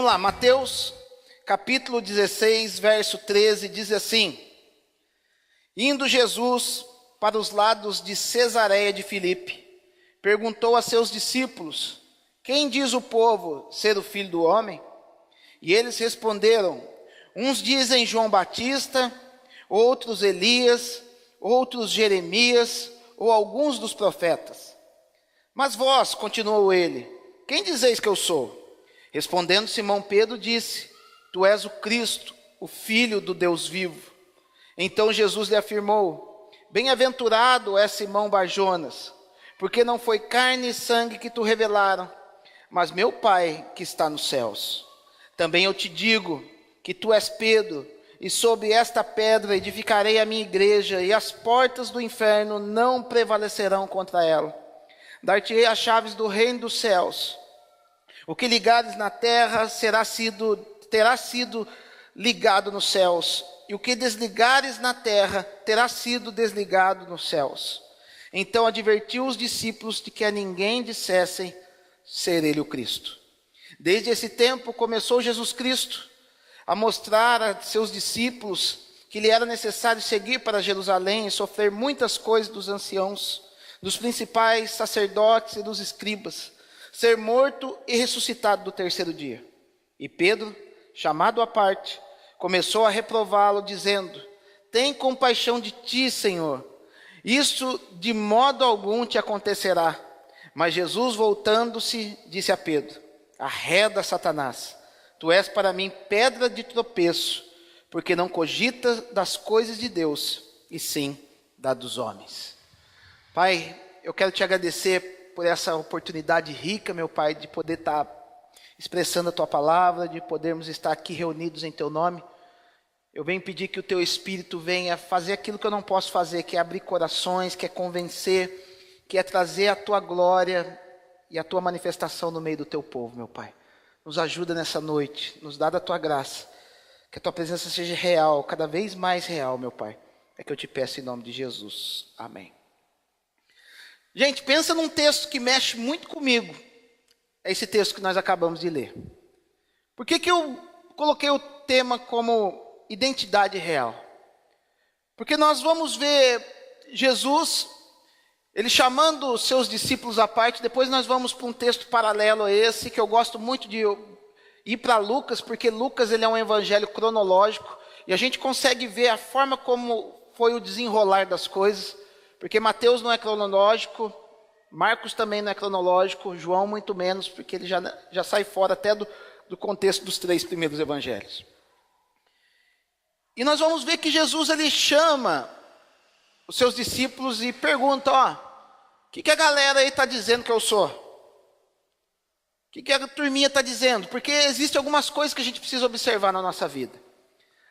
Vamos lá, Mateus capítulo 16, verso 13, diz assim: Indo Jesus para os lados de Cesareia de Filipe, perguntou a seus discípulos: Quem diz o povo ser o Filho do Homem? E eles responderam: Uns dizem João Batista, outros Elias, outros Jeremias, ou alguns dos profetas. Mas vós, continuou ele, quem dizeis que eu sou? Respondendo Simão Pedro disse: Tu és o Cristo, o Filho do Deus vivo. Então Jesus lhe afirmou: Bem-aventurado és Simão Barjonas, porque não foi carne e sangue que tu revelaram, mas meu Pai que está nos céus. Também eu te digo que tu és Pedro, e sobre esta pedra edificarei a minha igreja, e as portas do inferno não prevalecerão contra ela. Dar-te-ei as chaves do reino dos céus. O que ligares na terra terá sido ligado nos céus, e o que desligares na terra terá sido desligado nos céus. Então advertiu os discípulos de que a ninguém dissessem ser ele o Cristo. Desde esse tempo começou Jesus Cristo a mostrar a seus discípulos que lhe era necessário seguir para Jerusalém e sofrer muitas coisas dos anciãos, dos principais sacerdotes e dos escribas, ser morto e ressuscitado do terceiro dia. E Pedro, chamado à parte, começou a reprová-lo, dizendo: Tem compaixão de ti, Senhor, isso de modo algum te acontecerá. Mas Jesus, voltando-se, disse a Pedro: Arreda, Satanás, tu és para mim pedra de tropeço, porque não cogitas das coisas de Deus, e sim das dos homens. Pai, eu quero te agradecer por essa oportunidade rica, meu Pai, de poder estar expressando a Tua palavra, de podermos estar aqui reunidos em Teu nome. Eu venho pedir que o Teu Espírito venha fazer aquilo que eu não posso fazer, que é abrir corações, que é convencer, que é trazer a Tua glória e a Tua manifestação no meio do Teu povo, meu Pai. Nos ajuda nessa noite, nos dá da Tua graça, que a Tua presença seja real, cada vez mais real, meu Pai. É que eu te peço em nome de Jesus. Amém. Gente, pensa num texto que mexe muito comigo. É esse texto que nós acabamos de ler. Por que eu coloquei o tema como identidade real? Porque nós vamos ver Jesus, ele chamando os seus discípulos à parte. Depois nós vamos para um texto paralelo a esse, que eu gosto muito de ir para Lucas, porque Lucas ele é um evangelho cronológico, e a gente consegue ver a forma como foi o desenrolar das coisas. Porque Mateus não é cronológico, Marcos também não é cronológico, João muito menos, porque ele já sai fora até do contexto dos 3 primeiros evangelhos. E nós vamos ver que Jesus ele chama os seus discípulos e pergunta: o que a galera aí está dizendo que eu sou? O que a turminha está dizendo? Porque existem algumas coisas que a gente precisa observar na nossa vida.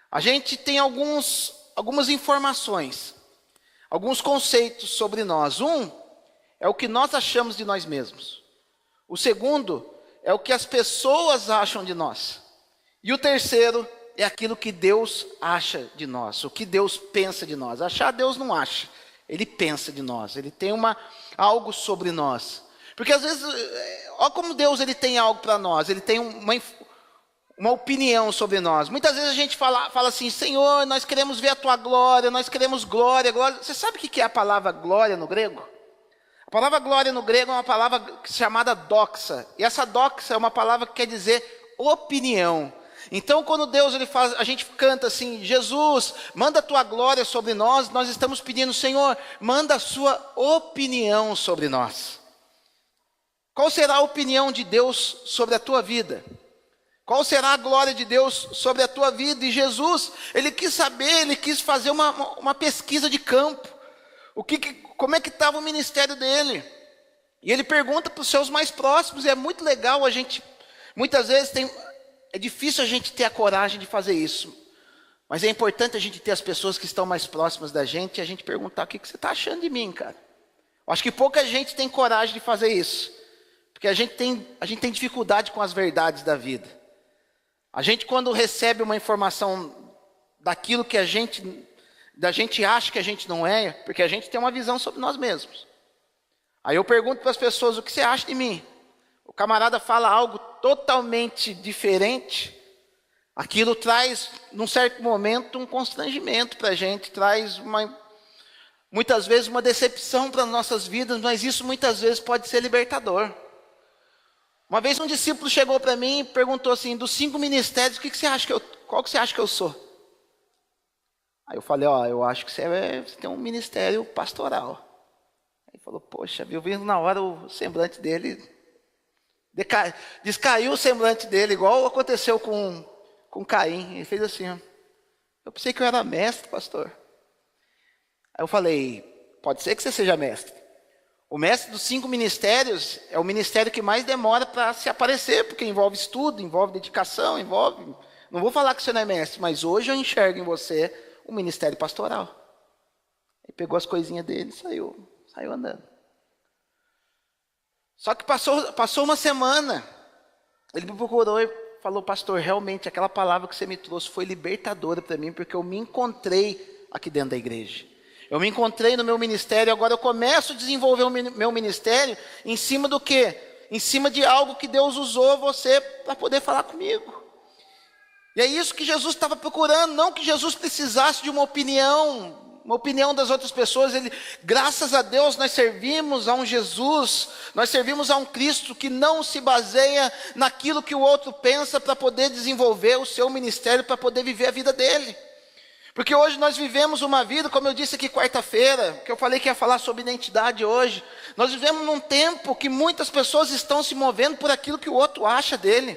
A gente tem algumas informações, alguns conceitos sobre nós. Um é o que nós achamos de nós mesmos. O segundo é o que as pessoas acham de nós. E o terceiro é aquilo que Deus acha de nós, o que Deus pensa de nós. Achar, Deus não acha, Ele pensa de nós, Ele tem algo sobre nós. Porque às vezes, olha como Deus ele tem algo para nós, Ele tem uma opinião sobre nós. Muitas vezes a gente fala assim: Senhor, nós queremos ver a Tua glória, nós queremos glória. Você sabe o que é a palavra glória no grego? A palavra glória no grego é uma palavra chamada doxa. E essa doxa é uma palavra que quer dizer opinião. Então quando Deus a gente canta assim: Jesus, manda a Tua glória sobre nós, nós estamos pedindo: Senhor, manda a Sua opinião sobre nós. Qual será a opinião de Deus sobre a tua vida? Qual será a glória de Deus sobre a tua vida? E Jesus, ele quis saber, ele quis fazer uma pesquisa de campo. Como é que estava o ministério dele? E ele pergunta para os seus mais próximos, e é muito legal muitas vezes é difícil a gente ter a coragem de fazer isso. Mas é importante a gente ter as pessoas que estão mais próximas da gente e a gente perguntar: o que você está achando de mim, cara? Eu acho que pouca gente tem coragem de fazer isso. Porque a gente tem dificuldade com as verdades da vida. A gente, quando recebe uma informação daquilo que a gente acha que a gente não é, porque a gente tem uma visão sobre nós mesmos. Aí eu pergunto para as pessoas: o que você acha de mim? o camarada fala algo totalmente diferente, aquilo traz, num certo momento, um constrangimento para a gente, traz muitas vezes uma decepção para as nossas vidas, mas isso muitas vezes pode ser libertador. Uma vez um discípulo chegou para mim e perguntou assim, dos 5 ministérios, qual que você acha que eu sou? Aí eu falei, eu acho que você tem um ministério pastoral. Aí ele falou, poxa, viu, vindo na hora o semblante dele, descaiu o semblante dele, igual aconteceu com Caim. Ele fez assim, eu pensei que eu era mestre, pastor. Aí eu falei, pode ser que você seja mestre. O mestre dos 5 ministérios é o ministério que mais demora para se aparecer, porque envolve estudo, envolve dedicação, envolve... Não vou falar que você não é mestre, mas hoje eu enxergo em você o ministério pastoral. Aí pegou as coisinhas dele e saiu andando. Só que passou uma semana, ele me procurou e falou, pastor, realmente aquela palavra que você me trouxe foi libertadora para mim, porque eu me encontrei aqui dentro da igreja. Eu me encontrei no meu ministério, agora eu começo a desenvolver o meu ministério em cima do quê? Em cima de algo que Deus usou você para poder falar comigo. E é isso que Jesus estava procurando, não que Jesus precisasse de uma opinião das outras pessoas. Graças a Deus nós servimos a um Jesus, nós servimos a um Cristo que não se baseia naquilo que o outro pensa para poder desenvolver o seu ministério, para poder viver a vida dele. Porque hoje nós vivemos uma vida, como eu disse aqui quarta-feira, que eu falei que ia falar sobre identidade hoje. Nós vivemos num tempo que muitas pessoas estão se movendo por aquilo que o outro acha dele.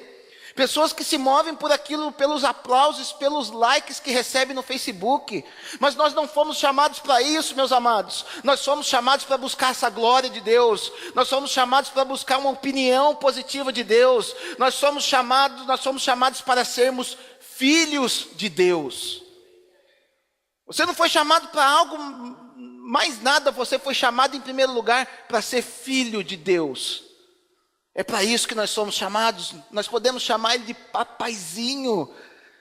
Pessoas que se movem por aquilo, pelos aplausos, pelos likes que recebem no Facebook. Mas nós não fomos chamados para isso, meus amados. Nós somos chamados para buscar essa glória de Deus. Nós somos chamados para buscar uma opinião positiva de Deus. Nós somos chamados para sermos filhos de Deus. Você não foi chamado para algo mais nada, você foi chamado em primeiro lugar para ser filho de Deus. É para isso que nós somos chamados. Nós podemos chamar ele de papaizinho.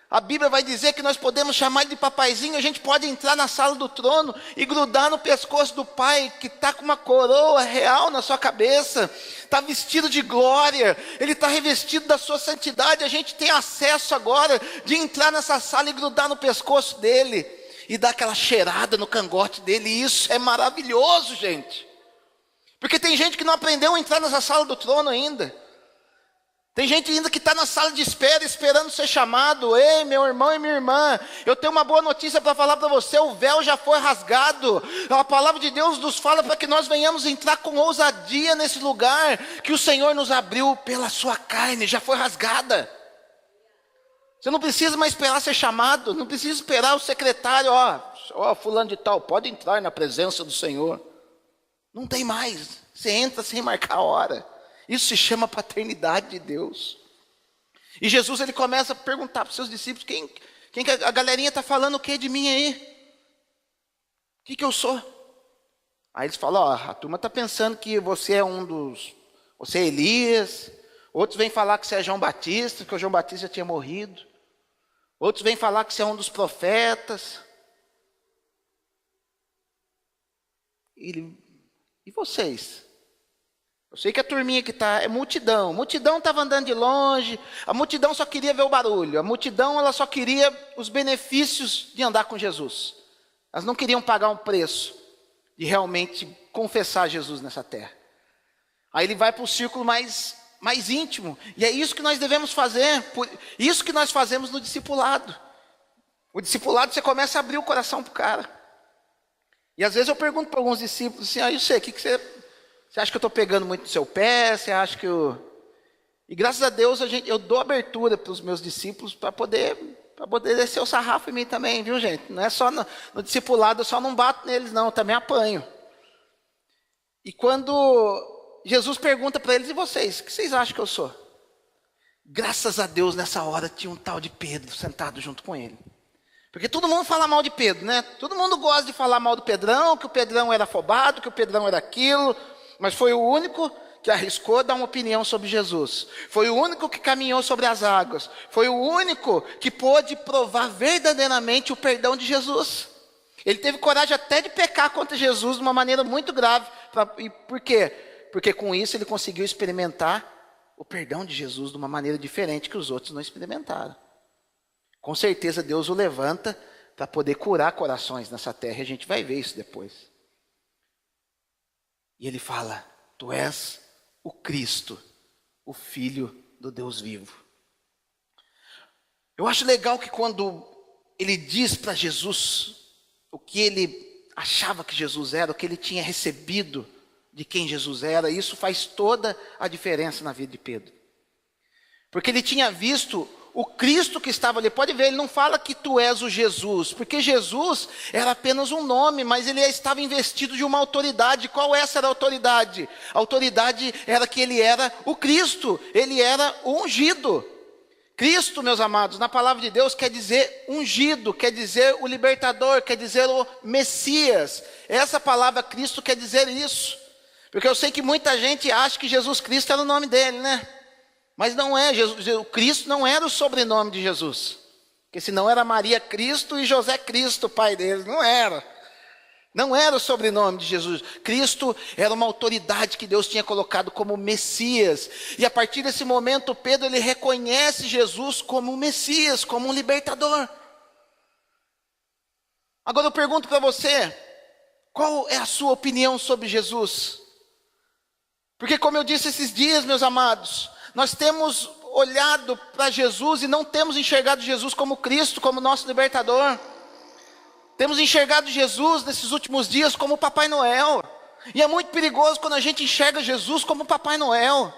A Bíblia vai dizer que nós podemos chamar ele de papaizinho. A gente pode entrar na sala do trono e grudar no pescoço do Pai, que está com uma coroa real na sua cabeça, está vestido de glória, ele está revestido da sua santidade. A gente tem acesso agora de entrar nessa sala e grudar no pescoço dele e dar aquela cheirada no cangote dele. E isso é maravilhoso, gente. Porque tem gente que não aprendeu a entrar nessa sala do trono ainda. Tem gente ainda que está na sala de espera, esperando ser chamado. Ei, meu irmão e minha irmã, eu tenho uma boa notícia para falar para você. O véu já foi rasgado. A palavra de Deus nos fala para que nós venhamos entrar com ousadia nesse lugar que o Senhor nos abriu pela sua carne, já foi rasgada. Você não precisa mais esperar ser chamado, não precisa esperar o secretário, fulano de tal, pode entrar na presença do Senhor. Não tem mais, você entra sem marcar a hora. Isso se chama paternidade de Deus. E Jesus, ele começa a perguntar para os seus discípulos, quem que a galerinha está falando o que de mim aí? O que eu sou? Aí eles falam, a turma está pensando que você é você é Elias. Outros vêm falar que você é João Batista, que o João Batista já tinha morrido. Outros vêm falar que você é um dos profetas. E vocês? Eu sei que a turminha que está é multidão. A multidão estava andando de longe. A multidão só queria ver o barulho. A multidão ela só queria os benefícios de andar com Jesus. Elas não queriam pagar um preço de realmente confessar Jesus nessa terra. Aí ele vai para o círculo mais íntimo. E é isso que nós devemos fazer. Isso que nós fazemos no discipulado. O discipulado você começa a abrir o coração para o cara. E às vezes eu pergunto para alguns discípulos assim, eu sei, o que você acha que eu estou pegando muito no seu pé? Você acha que eu... E graças a Deus eu dou abertura para os meus discípulos para poder descer o sarrafo em mim também, viu gente? Não é só no discipulado, eu só não bato neles não, eu também apanho. E quando Jesus pergunta para eles, e vocês, o que vocês acham que eu sou? Graças a Deus nessa hora tinha um tal de Pedro sentado junto com ele. Porque todo mundo fala mal de Pedro, né? Todo mundo gosta de falar mal do Pedrão, que o Pedrão era afobado, que o Pedrão era aquilo. Mas foi o único que arriscou dar uma opinião sobre Jesus. Foi o único que caminhou sobre as águas. Foi o único que pôde provar verdadeiramente o perdão de Jesus. Ele teve coragem até de pecar contra Jesus de uma maneira muito grave. E por quê? Porque com isso ele conseguiu experimentar o perdão de Jesus de uma maneira diferente que os outros não experimentaram. Com certeza Deus o levanta para poder curar corações nessa terra, e a gente vai ver isso depois. E ele fala: tu és o Cristo, o Filho do Deus vivo. Eu acho legal que quando ele diz para Jesus o que ele achava que Jesus era, o que ele tinha recebido de quem Jesus era, isso faz toda a diferença na vida de Pedro. Porque ele tinha visto o Cristo que estava ali. Pode ver, ele não fala que tu és o Jesus, porque Jesus era apenas um nome, mas ele estava investido de uma autoridade. Qual essa era a autoridade? A autoridade era que ele era o Cristo, ele era o ungido. Cristo, meus amados, na palavra de Deus quer dizer ungido, quer dizer o libertador, quer dizer o Messias. Essa palavra Cristo quer dizer isso. Porque eu sei que muita gente acha que Jesus Cristo era o nome dele, né? Mas não é, o Cristo não era o sobrenome de Jesus. Porque senão era Maria Cristo e José Cristo, pai deles. Não era. Não era o sobrenome de Jesus. Cristo era uma autoridade que Deus tinha colocado como Messias. E a partir desse momento, Pedro ele reconhece Jesus como um Messias, como um libertador. Agora eu pergunto para você, qual é a sua opinião sobre Jesus? Porque como eu disse esses dias, meus amados, nós temos olhado para Jesus e não temos enxergado Jesus como Cristo, como nosso libertador. Temos enxergado Jesus nesses últimos dias como Papai Noel. E é muito perigoso quando a gente enxerga Jesus como Papai Noel.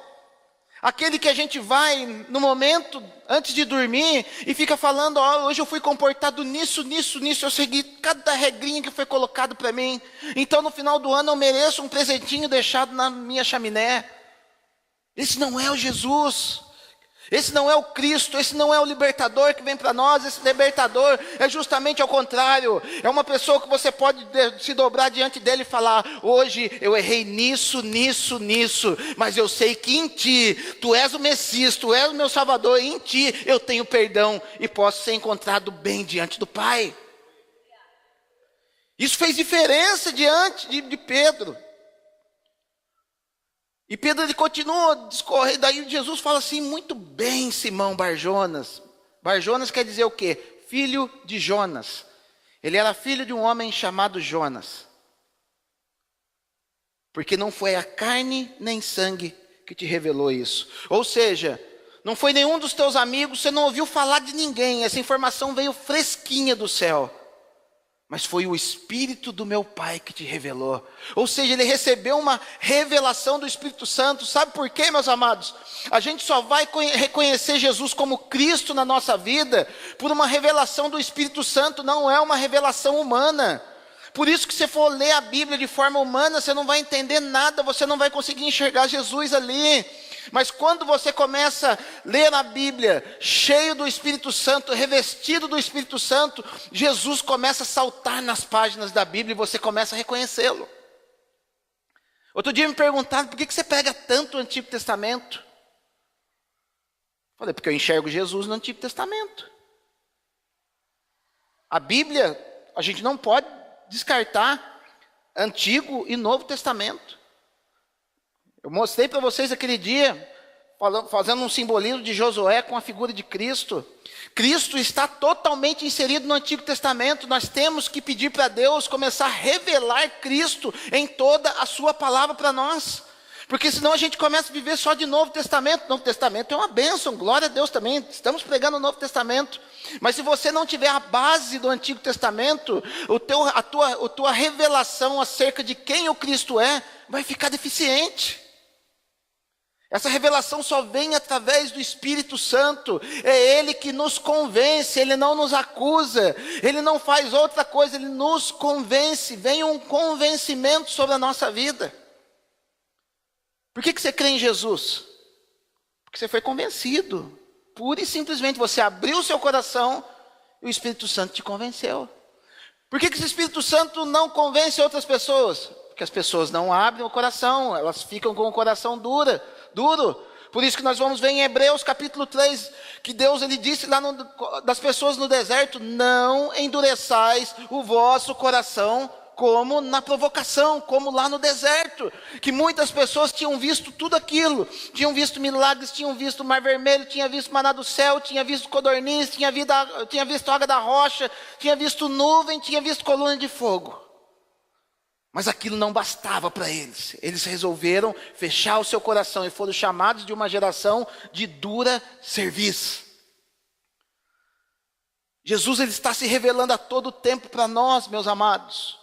Aquele que a gente vai no momento antes de dormir e fica falando: oh, hoje eu fui comportado nisso, eu segui cada regrinha que foi colocado para mim. Então no final do ano eu mereço um presentinho deixado na minha chaminé. Esse não é o Jesus, esse não é o Cristo, esse não é o libertador que vem para nós. Esse libertador é justamente ao contrário. É uma pessoa que você pode se dobrar diante dele e falar: hoje eu errei nisso, mas eu sei que em ti, tu és o Messias, tu és o meu Salvador, e em ti eu tenho perdão e posso ser encontrado bem diante do Pai. Isso fez diferença diante de Pedro. E Pedro ele continua a discorrer, daí Jesus fala assim: muito bem, Simão Barjonas. Barjonas quer dizer o quê? Filho de Jonas. Ele era filho de um homem chamado Jonas. Porque não foi a carne nem sangue que te revelou isso. Ou seja, não foi nenhum dos teus amigos, você não ouviu falar de ninguém. Essa informação veio fresquinha do céu. Mas foi o Espírito do meu Pai que te revelou. Ou seja, ele recebeu uma revelação do Espírito Santo. Sabe por quê, meus amados? A gente só vai reconhecer Jesus como Cristo na nossa vida por uma revelação do Espírito Santo, não é uma revelação humana. Por isso que se for ler a Bíblia de forma humana, você não vai entender nada, você não vai conseguir enxergar Jesus ali. Mas quando você começa a ler a Bíblia, cheio do Espírito Santo, revestido do Espírito Santo, Jesus começa a saltar nas páginas da Bíblia e você começa a reconhecê-lo. Outro dia me perguntaram: por que você pega tanto o Antigo Testamento? Falei: porque eu enxergo Jesus no Antigo Testamento. A Bíblia, a gente não pode descartar Antigo e Novo Testamento. Eu mostrei para vocês aquele dia, fazendo um simbolismo de Josué com a figura de Cristo. Cristo está totalmente inserido no Antigo Testamento. Nós temos que pedir para Deus começar a revelar Cristo em toda a sua palavra para nós. Porque senão a gente começa a viver só de Novo Testamento. Novo Testamento é uma bênção, glória a Deus também. Estamos pregando o Novo Testamento. Mas se você não tiver a base do Antigo Testamento, a tua revelação acerca de quem o Cristo é, vai ficar deficiente. Essa revelação só vem através do Espírito Santo. É Ele que nos convence, Ele não nos acusa, Ele não faz outra coisa, Ele nos convence. Vem um convencimento sobre a nossa vida. Por que você crê em Jesus? Porque você foi convencido. Pura e simplesmente você abriu o seu coração e o Espírito Santo te convenceu. Por que esse Espírito Santo não convence outras pessoas? Porque as pessoas não abrem o coração, elas ficam com o coração duro. Por isso que nós vamos ver em Hebreus capítulo 3, que Deus ele disse lá das pessoas no deserto: não endureçais o vosso coração como na provocação, como lá no deserto, que muitas pessoas tinham visto tudo aquilo, tinham visto milagres, tinham visto o mar vermelho, tinham visto maná do céu, tinham visto codorniz, tinha visto água da rocha, tinha visto nuvem, tinha visto coluna de fogo. Mas aquilo não bastava para eles. Eles resolveram fechar o seu coração e foram chamados de uma geração de dura cerviz. Jesus, ele está se revelando a todo tempo para nós, meus amados.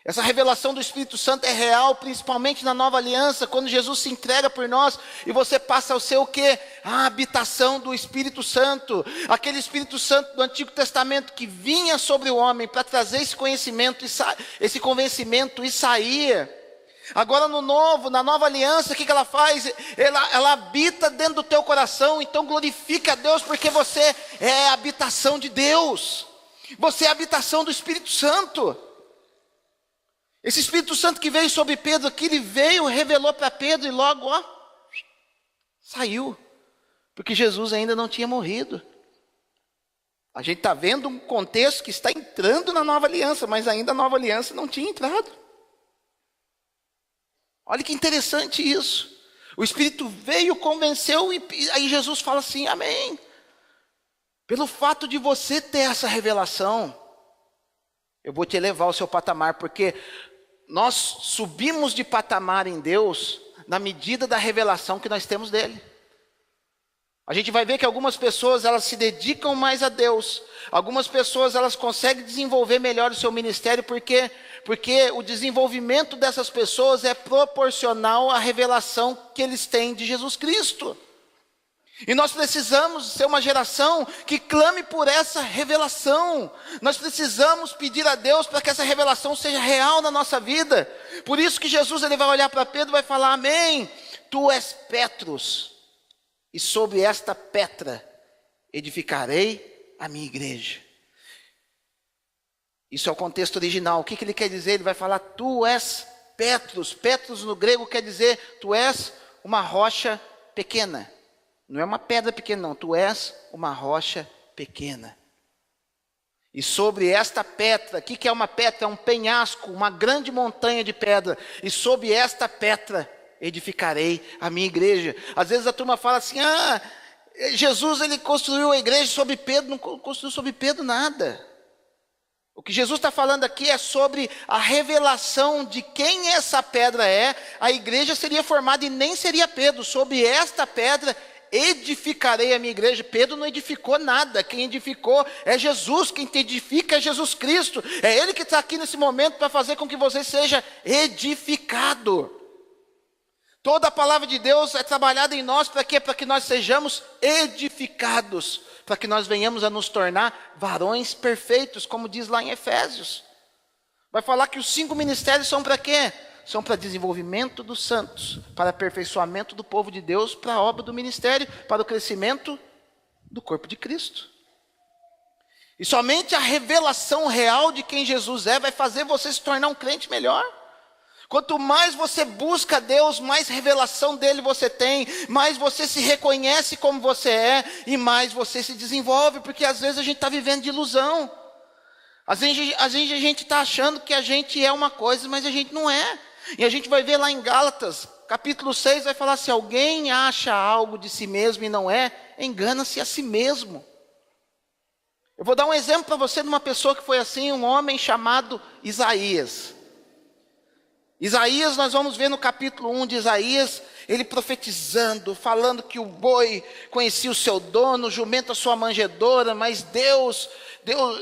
Essa revelação do Espírito Santo é real, principalmente na nova aliança, quando Jesus se entrega por nós e você passa a ser o quê? A habitação do Espírito Santo. Aquele Espírito Santo do Antigo Testamento que vinha sobre o homem para trazer esse conhecimento, esse convencimento e saía. Agora no novo, na nova aliança, o que ela faz? Ela habita dentro do teu coração, então glorifica a Deus porque você é a habitação de Deus. Você é a habitação do Espírito Santo. Esse Espírito Santo que veio sobre Pedro aqui, ele veio, revelou para Pedro e logo, saiu. Porque Jesus ainda não tinha morrido. A gente está vendo um contexto que está entrando na nova aliança, mas ainda a nova aliança não tinha entrado. Olha que interessante isso. O Espírito veio, convenceu e aí Jesus fala assim, amém. Pelo fato de você ter essa revelação, eu vou te elevar ao seu patamar, porque nós subimos de patamar em Deus na medida da revelação que nós temos dele. A gente vai ver que algumas pessoas, elas se dedicam mais a Deus. Algumas pessoas, elas conseguem desenvolver melhor o seu ministério, porque o desenvolvimento dessas pessoas é proporcional à revelação que eles têm de Jesus Cristo. E nós precisamos ser uma geração que clame por essa revelação. Nós precisamos pedir a Deus para que essa revelação seja real na nossa vida. Por isso que Jesus, ele vai olhar para Pedro e vai falar, amém, tu és Petrus, e sobre esta pedra edificarei a minha igreja. Isso é o contexto original. O que ele quer dizer? Ele vai falar, tu és Petrus. Petrus no grego quer dizer, tu és uma rocha pequena. Não é uma pedra pequena, não. Tu és uma rocha pequena. E sobre esta pedra, o que é uma pedra? É um penhasco, uma grande montanha de pedra. E sobre esta pedra edificarei a minha igreja. Às vezes a turma fala assim, Jesus, ele construiu a igreja sobre Pedro. Não construiu sobre Pedro nada. O que Jesus está falando aqui é sobre a revelação de quem essa pedra é. A igreja seria formada e nem seria Pedro. Sobre esta pedra edificarei a minha igreja. Pedro não edificou nada. Quem edificou é Jesus. Quem te edifica é Jesus Cristo. É Ele que está aqui nesse momento para fazer com que você seja edificado. Toda a palavra de Deus é trabalhada em nós para quê? Para que nós sejamos edificados, para que nós venhamos a nos tornar varões perfeitos, como diz lá em Efésios. Vai falar que os 5 ministérios são para quê? São para desenvolvimento dos santos, para aperfeiçoamento do povo de Deus, para a obra do ministério, para o crescimento do corpo de Cristo. E somente a revelação real de quem Jesus é vai fazer você se tornar um crente melhor. Quanto mais você busca Deus, mais revelação dele você tem, mais você se reconhece como você é e mais você se desenvolve, porque às vezes a gente está vivendo de ilusão. Às vezes a gente está achando que a gente é uma coisa, mas a gente não é. E a gente vai ver lá em Gálatas, capítulo 6, vai falar, se alguém acha algo de si mesmo e não é, engana-se a si mesmo. Eu vou dar um exemplo para você de uma pessoa que foi assim, um homem chamado Isaías. Isaías, nós vamos ver no capítulo 1 de Isaías, ele profetizando, falando que o boi conhecia o seu dono, o jumento a sua manjedoura, mas Deus,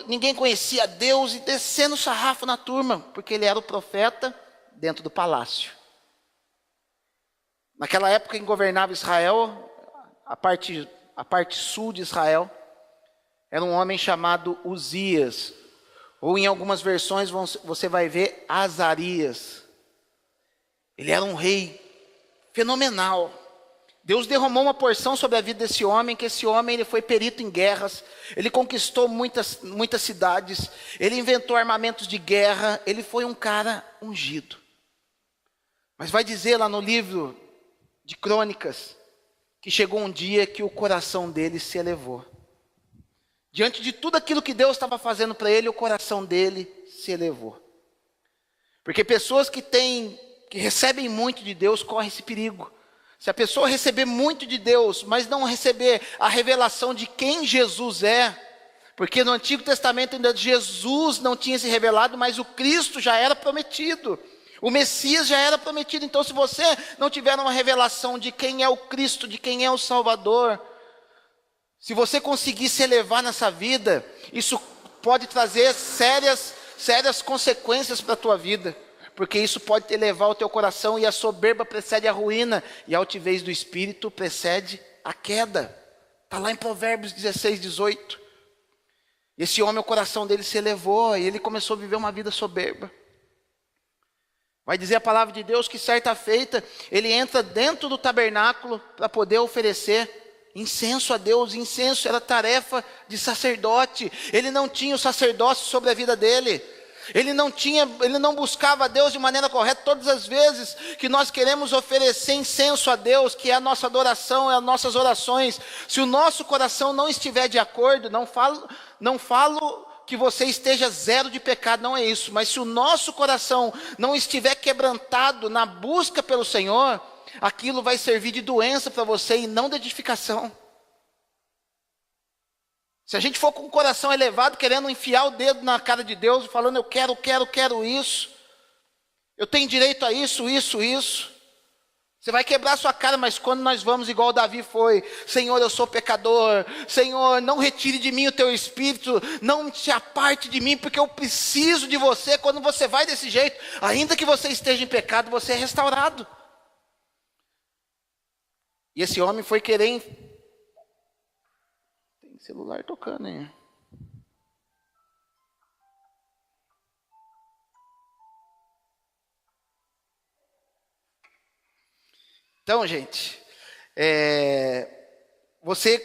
ninguém conhecia Deus, e descendo o sarrafo na turma, porque ele era o profeta dentro do palácio. Naquela época, quem governava Israel, a parte sul de Israel, era um homem chamado Uzias, ou em algumas versões você vai ver Azarias. Ele era um rei fenomenal. Deus derramou uma porção sobre a vida desse homem, que esse homem ele foi perito em guerras, ele conquistou muitas cidades, ele inventou armamentos de guerra, ele foi um cara ungido. Mas vai dizer lá no livro de Crônicas, que chegou um dia que o coração dele se elevou. Diante de tudo aquilo que Deus estava fazendo para ele, o coração dele se elevou. Porque pessoas que recebem muito de Deus correm esse perigo. Se a pessoa receber muito de Deus, mas não receber a revelação de quem Jesus é, porque no Antigo Testamento ainda Jesus não tinha se revelado, mas o Cristo já era prometido. O Messias já era prometido. Então, se você não tiver uma revelação de quem é o Cristo, de quem é o Salvador, se você conseguir se elevar nessa vida, isso pode trazer sérias consequências para a tua vida. Porque isso pode elevar o teu coração, e a soberba precede a ruína, e a altivez do espírito precede a queda. Está lá em Provérbios 16, 18. Esse homem, o coração dele se elevou, e ele começou a viver uma vida soberba. Vai dizer a palavra de Deus que certa feita, ele entra dentro do tabernáculo para poder oferecer incenso a Deus. Incenso era tarefa de sacerdote. Ele não tinha o sacerdócio sobre a vida dele. Ele não buscava a Deus de maneira correta. Todas as vezes que nós queremos oferecer incenso a Deus, que é a nossa adoração, é as nossas orações, se o nosso coração não estiver de acordo, não falo que você esteja zero de pecado, não é isso, mas se o nosso coração não estiver quebrantado na busca pelo Senhor, aquilo vai servir de doença para você e não de edificação. Se a gente for com o coração elevado, querendo enfiar o dedo na cara de Deus, falando eu quero isso, eu tenho direito a isso, você vai quebrar sua cara. Mas quando nós vamos igual Davi foi: Senhor, eu sou pecador, Senhor, não retire de mim o teu espírito, não se aparte de mim, porque eu preciso de você. Quando você vai desse jeito, ainda que você esteja em pecado, você é restaurado. E esse homem foi querer... Tem celular tocando aí. Então, gente, você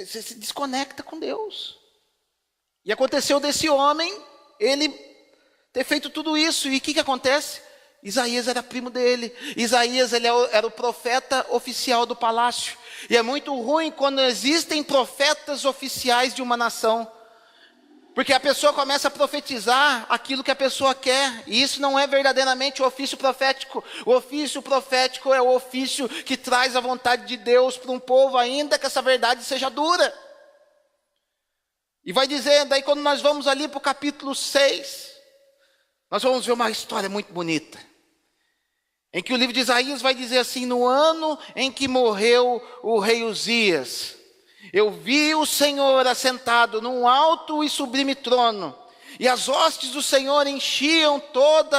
se desconecta com Deus. E aconteceu desse homem, ele ter feito tudo isso. E o que acontece? Isaías era primo dele. Isaías, ele era o profeta oficial do palácio. E é muito ruim quando existem profetas oficiais de uma nação. Porque a pessoa começa a profetizar aquilo que a pessoa quer. E isso não é verdadeiramente o ofício profético. O ofício profético é o ofício que traz a vontade de Deus para um povo, ainda que essa verdade seja dura. E vai dizer, daí quando nós vamos ali para o capítulo 6, nós vamos ver uma história muito bonita. Em que o livro de Isaías vai dizer assim: no ano em que morreu o rei Uzias, eu vi o Senhor assentado num alto e sublime trono, e as hostes do Senhor enchiam todo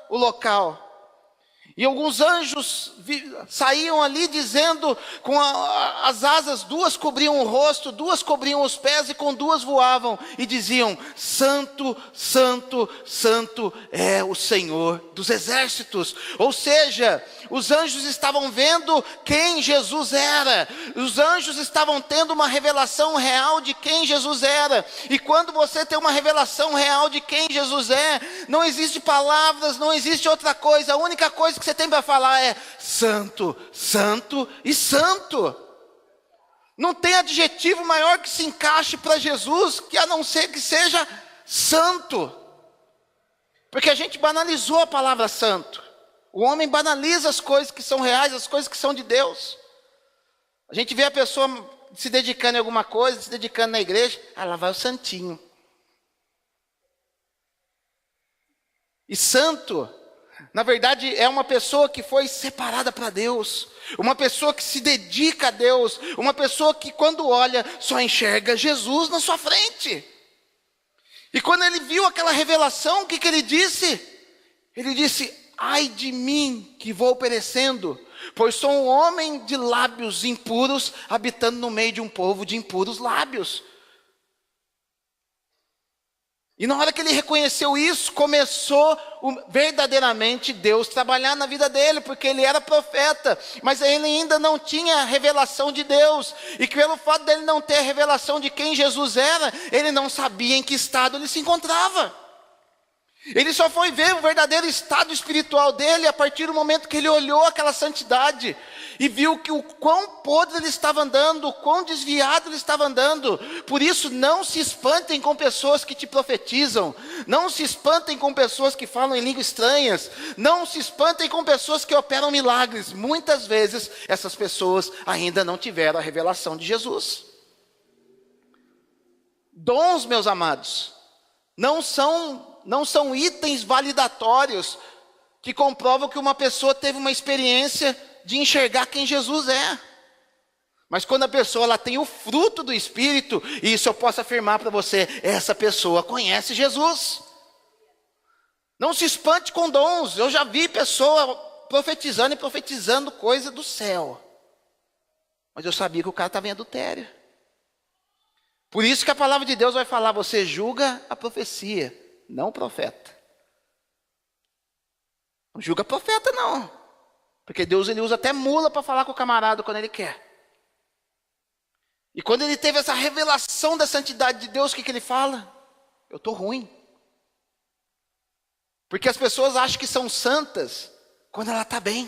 o local. E alguns anjos saíam ali dizendo, com as asas, duas cobriam o rosto, duas cobriam os pés, e com duas voavam, e diziam: Santo, Santo, Santo é o Senhor dos exércitos. Ou seja, os anjos estavam vendo quem Jesus era. Os anjos estavam tendo uma revelação real de quem Jesus era. E quando você tem uma revelação real de quem Jesus é, não existe palavras, não existe outra coisa. A única coisa que você tem para falar é santo, santo e santo. Não tem adjetivo maior que se encaixe para Jesus, que a não ser que seja santo. Porque a gente banalizou a palavra santo. O homem banaliza as coisas que são reais, as coisas que são de Deus. A gente vê a pessoa se dedicando em alguma coisa, se dedicando na igreja, lá vai o santinho. E santo, na verdade, é uma pessoa que foi separada para Deus, uma pessoa que se dedica a Deus, uma pessoa que quando olha só enxerga Jesus na sua frente. E quando ele viu aquela revelação, o que ele disse? Ele disse: ai de mim que vou perecendo, pois sou um homem de lábios impuros, habitando no meio de um povo de impuros lábios. E na hora que ele reconheceu isso, começou verdadeiramente Deus trabalhar na vida dele, porque ele era profeta, mas ele ainda não tinha a revelação de Deus. E pelo fato dele não ter a revelação de quem Jesus era, ele não sabia em que estado ele se encontrava. Ele só foi ver o verdadeiro estado espiritual dele a partir do momento que ele olhou aquela santidade e viu que o quão podre ele estava andando, o quão desviado ele estava andando. Por isso, não se espantem com pessoas que te profetizam, não se espantem com pessoas que falam em línguas estranhas, não se espantem com pessoas que operam milagres. Muitas vezes, essas pessoas ainda não tiveram a revelação de Jesus. Dons, meus amados, não são itens validatórios que comprovam que uma pessoa teve uma experiência de enxergar quem Jesus é. Mas quando a pessoa ela tem o fruto do Espírito, e isso eu posso afirmar para você, essa pessoa conhece Jesus. Não se espante com dons. Eu já vi pessoa profetizando e profetizando coisa do céu. Mas eu sabia que o cara estava em adultério. Por isso que a palavra de Deus vai falar, você julga a profecia, não o profeta. Não julga profeta não. Porque Deus ele usa até mula para falar com o camarada quando ele quer. E quando ele teve essa revelação da santidade de Deus, o que ele fala? Eu estou ruim. Porque as pessoas acham que são santas quando ela está bem.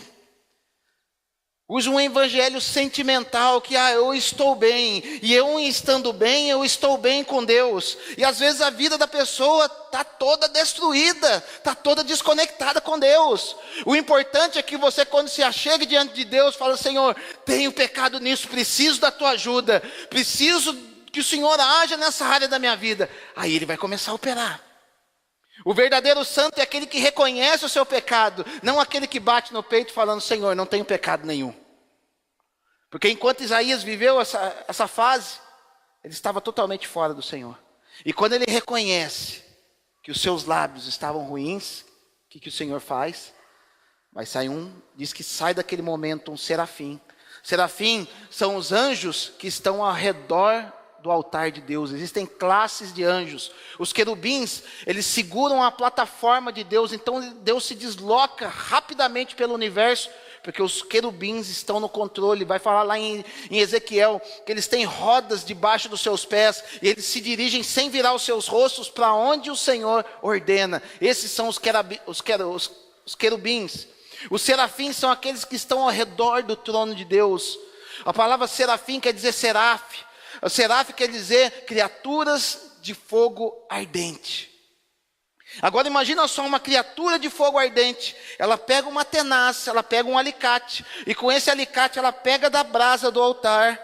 Usa um evangelho sentimental que eu estou bem, e eu estando bem, eu estou bem com Deus. E às vezes a vida da pessoa está toda destruída, está toda desconectada com Deus. O importante é que você, quando se achegue diante de Deus, fala, Senhor, tenho pecado nisso, preciso da tua ajuda, preciso que o Senhor haja nessa área da minha vida. Aí ele vai começar a operar. O verdadeiro santo é aquele que reconhece o seu pecado, não aquele que bate no peito falando, Senhor, não tenho pecado nenhum. Porque enquanto Isaías viveu essa fase, ele estava totalmente fora do Senhor. E quando ele reconhece que os seus lábios estavam ruins, o que o Senhor faz? Vai sair diz que sai daquele momento um serafim. Serafim são os anjos que estão ao redor do altar de Deus. Existem classes de anjos. Os querubins, eles seguram a plataforma de Deus, então Deus se desloca rapidamente pelo universo, porque os querubins estão no controle. Vai falar lá em Ezequiel, que eles têm rodas debaixo dos seus pés, e eles se dirigem sem virar os seus rostos para onde o Senhor ordena. Esses são os querubins. Os serafins são aqueles que estão ao redor do trono de Deus. A palavra serafim quer dizer seraf. O seraf quer dizer criaturas de fogo ardente. Agora imagina só uma criatura de fogo ardente. Ela pega uma tenaz, ela pega um alicate, e com esse alicate ela pega da brasa do altar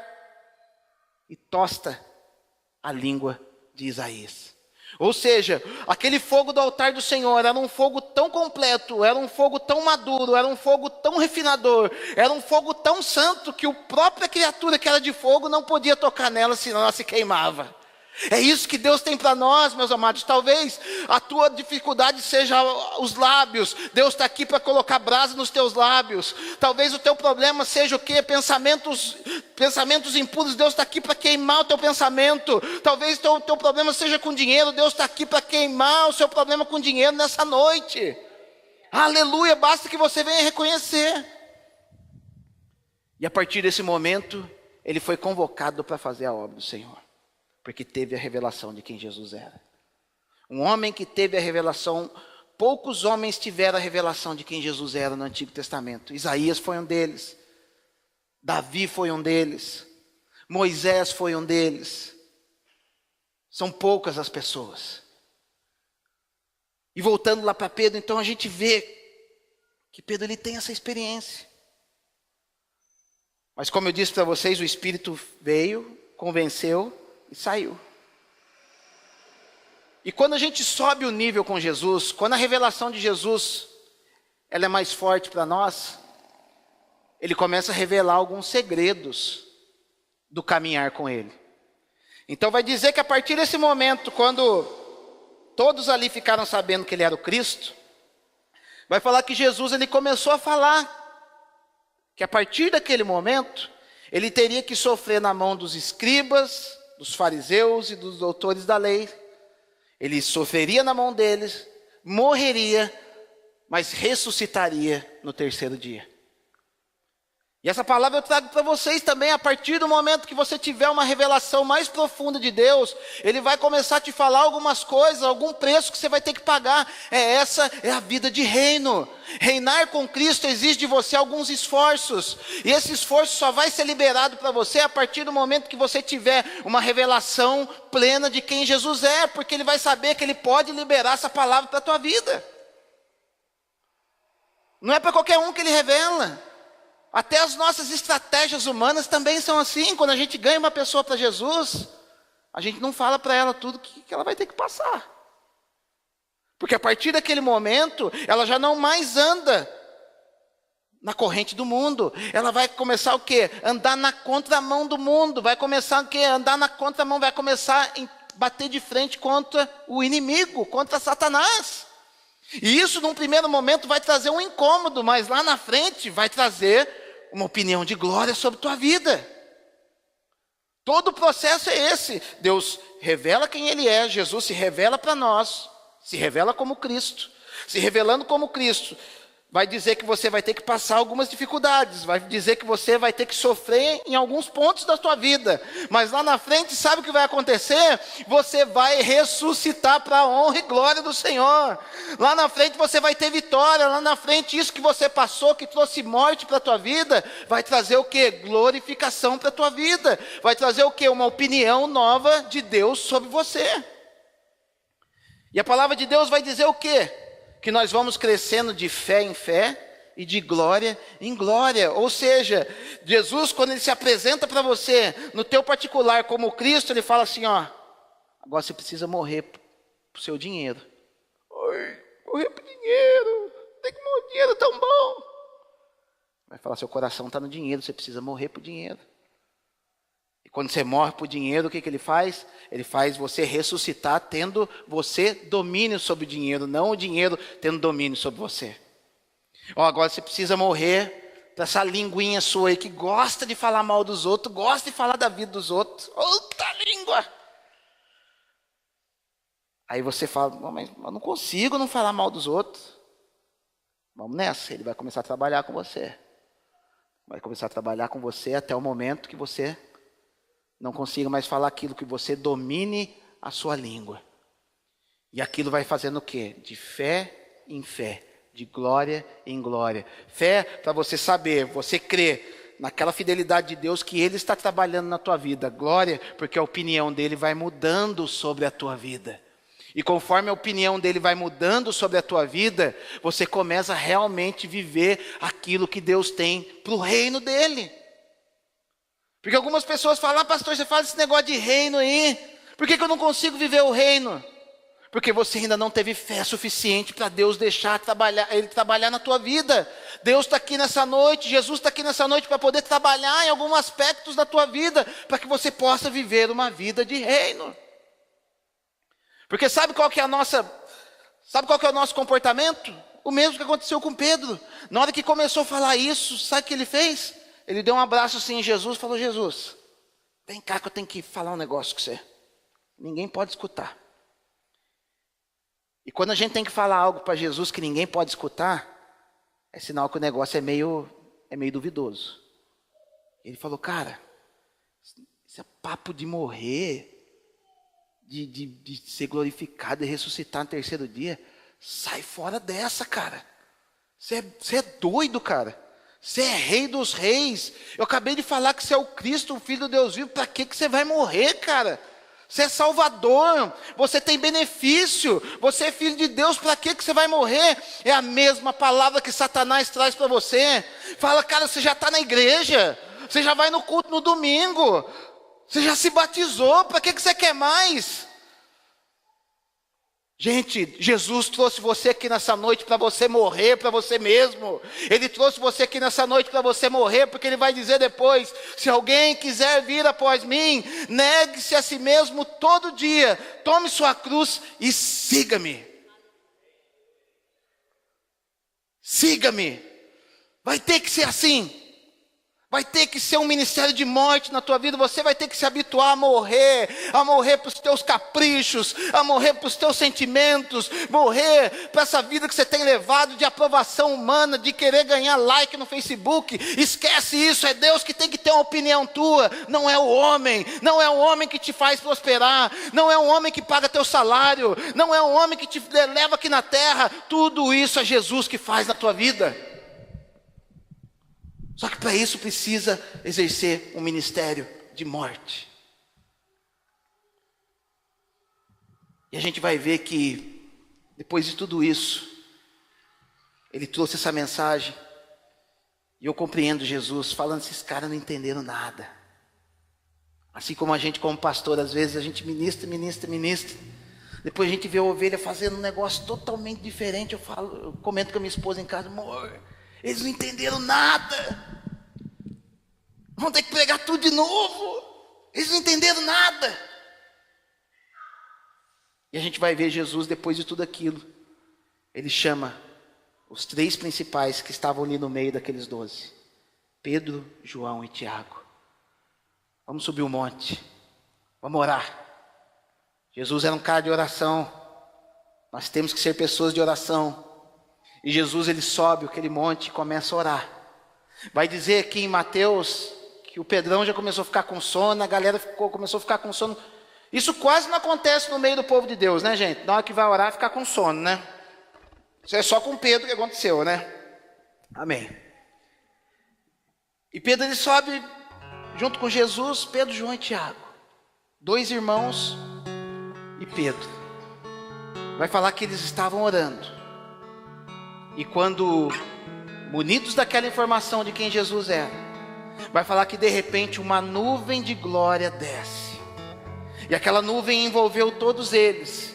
e tosta a língua de Isaías. Ou seja, aquele fogo do altar do Senhor era um fogo tão completo, era um fogo tão maduro, era um fogo tão refinador, era um fogo tão santo que a própria criatura que era de fogo não podia tocar nela, senão ela se queimava. É isso que Deus tem para nós, meus amados. Talvez a tua dificuldade seja os lábios. Deus está aqui para colocar brasa nos teus lábios. Talvez o teu problema seja o quê? Pensamentos impuros. Deus está aqui para queimar o teu pensamento. Talvez o teu problema seja com dinheiro. Deus está aqui para queimar o seu problema com dinheiro nessa noite. Aleluia, basta que você venha reconhecer. E a partir desse momento, ele foi convocado para fazer a obra do Senhor. Porque teve a revelação de quem Jesus era. Um homem que teve a revelação, poucos homens tiveram a revelação de quem Jesus era no Antigo Testamento. Isaías foi um deles. Davi foi um deles. Moisés foi um deles. São poucas as pessoas. E voltando lá para Pedro, então a gente vê que Pedro ele tem essa experiência. Mas como eu disse para vocês, o Espírito veio, convenceu e saiu. E quando a gente sobe o nível com Jesus, quando a revelação de Jesus ela é mais forte para nós, ele começa a revelar alguns segredos do caminhar com ele. Então vai dizer que a partir desse momento, quando todos ali ficaram sabendo que ele era o Cristo, vai falar que Jesus ele começou a falar que a partir daquele momento ele teria que sofrer na mão dos escribas, dos fariseus e dos doutores da lei. Ele sofreria na mão deles, morreria, mas ressuscitaria no terceiro dia. E essa palavra eu trago para vocês também. A partir do momento que você tiver uma revelação mais profunda de Deus, Ele vai começar a te falar algumas coisas, algum preço que você vai ter que pagar. Essa é a vida de reino. Reinar com Cristo exige de você alguns esforços. E esse esforço só vai ser liberado para você a partir do momento que você tiver uma revelação plena de quem Jesus é. Porque Ele vai saber que Ele pode liberar essa palavra para a tua vida. Não é para qualquer um que Ele revela. Até as nossas estratégias humanas também são assim. Quando a gente ganha uma pessoa para Jesus, a gente não fala para ela tudo que ela vai ter que passar. Porque a partir daquele momento, ela já não mais anda na corrente do mundo. Ela vai começar o quê? Andar na contramão do mundo. Vai começar o quê? Andar na contramão. Vai começar a bater de frente contra o inimigo, contra Satanás. E isso, num primeiro momento, vai trazer um incômodo, mas lá na frente vai trazer uma opinião de glória sobre a tua vida. Todo o processo é esse. Deus revela quem Ele é, Jesus se revela para nós, se revela como Cristo. Se revelando como Cristo, vai dizer que você vai ter que passar algumas dificuldades, vai dizer que você vai ter que sofrer em alguns pontos da sua vida, mas lá na frente, sabe o que vai acontecer? Você vai ressuscitar para a honra e glória do Senhor. Lá na frente você vai ter vitória, lá na frente isso que você passou, que trouxe morte para a tua vida, vai trazer o quê? Glorificação para a tua vida, vai trazer o quê? Uma opinião nova de Deus sobre você. E a palavra de Deus vai dizer o quê? Que nós vamos crescendo de fé em fé e de glória em glória. Ou seja, Jesus, quando Ele se apresenta para você, no teu particular como Cristo, Ele fala assim, ó, agora você precisa morrer pro seu dinheiro. Oi, morrer pro dinheiro, tem que morrer, dinheiro tão bom. Vai falar, seu coração está no dinheiro, você precisa morrer pro dinheiro. E quando você morre por dinheiro, o que Ele faz? Ele faz você ressuscitar tendo você domínio sobre o dinheiro, não o dinheiro tendo domínio sobre você. Agora você precisa morrer para essa linguinha sua aí que gosta de falar mal dos outros, gosta de falar da vida dos outros. Outra língua! Aí você fala, mas eu não consigo não falar mal dos outros. Vamos nessa, Ele vai começar a trabalhar com você. Vai começar a trabalhar com você até o momento que você não consiga mais falar aquilo, que você domine a sua língua. E aquilo vai fazendo o quê? De fé em fé, de glória em glória. Fé para você saber, você crer naquela fidelidade de Deus que Ele está trabalhando na tua vida. Glória, porque a opinião dEle vai mudando sobre a tua vida. E conforme a opinião dEle vai mudando sobre a tua vida, você começa a realmente viver aquilo que Deus tem para o reino dEle. Porque algumas pessoas falam, pastor, você faz esse negócio de reino aí, por que eu não consigo viver o reino? Porque você ainda não teve fé suficiente para Deus deixar Ele trabalhar na tua vida. Deus está aqui nessa noite, Jesus está aqui nessa noite para poder trabalhar em alguns aspectos da tua vida, para que você possa viver uma vida de reino. Porque sabe qual que é o nosso comportamento? O mesmo que aconteceu com Pedro. Na hora que começou a falar isso, sabe o que ele fez? Ele deu um abraço assim em Jesus e falou, Jesus, vem cá que eu tenho que falar um negócio com você. Ninguém pode escutar. E quando a gente tem que falar algo para Jesus que ninguém pode escutar, é sinal que o negócio é meio duvidoso. Ele falou, cara, isso é papo de morrer, de ser glorificado e ressuscitar no terceiro dia. Sai fora dessa, cara. Você é doido, cara. Você é rei dos reis. Eu acabei de falar que você é o Cristo, o Filho do Deus vivo. Para que você vai morrer, cara? Você é salvador, você tem benefício, você é filho de Deus, para que você vai morrer? É a mesma palavra que Satanás traz para você. Fala, cara, você já está na igreja, você já vai no culto no domingo, você já se batizou, para que você quer mais? Gente, Jesus trouxe você aqui nessa noite para você morrer para você mesmo. Ele trouxe você aqui nessa noite para você morrer, porque Ele vai dizer depois, se alguém quiser vir após mim, negue-se a si mesmo todo dia, tome sua cruz e siga-me. Siga-me. Vai ter que ser assim. Vai ter que ser um ministério de morte na tua vida. Você vai ter que se habituar a morrer para os teus caprichos, a morrer para os teus sentimentos, morrer para essa vida que você tem levado de aprovação humana, de querer ganhar like no Facebook. Esquece isso, é Deus que tem que ter uma opinião tua, não é o homem. Não é o homem que te faz prosperar, não é o homem que paga teu salário, não é o homem que te leva aqui na terra. Tudo isso é Jesus que faz na tua vida. Só que para isso precisa exercer um ministério de morte. E a gente vai ver que, depois de tudo isso, ele trouxe essa mensagem. E eu compreendo Jesus falando, esses caras não entenderam nada. Assim como a gente, como pastor, às vezes a gente ministra. Depois a gente vê a ovelha fazendo um negócio totalmente diferente. Eu comento com a minha esposa em casa, amor, eles não entenderam nada. Vão ter que pregar tudo de novo. Eles não entenderam nada. E a gente vai ver Jesus, depois de tudo aquilo, ele chama os 3 principais que estavam ali no meio daqueles 12. Pedro, João e Tiago. Vamos subir o monte. Vamos orar. Jesus era um cara de oração. Nós temos que ser pessoas de oração. E Jesus, ele sobe aquele monte e começa a orar. Vai dizer aqui em Mateus que o Pedrão já começou a ficar com sono, a galera começou a ficar com sono. Isso quase não acontece no meio do povo de Deus, né, gente? Na hora que vai orar, ficar com sono, né? Isso é só com Pedro que aconteceu, né? Amém. E Pedro, ele sobe junto com Jesus, Pedro, João e Tiago. 2 irmãos e Pedro. Vai falar que eles estavam orando. E quando, munidos daquela informação de quem Jesus era, vai falar que de repente uma nuvem de glória desce. E aquela nuvem envolveu todos eles.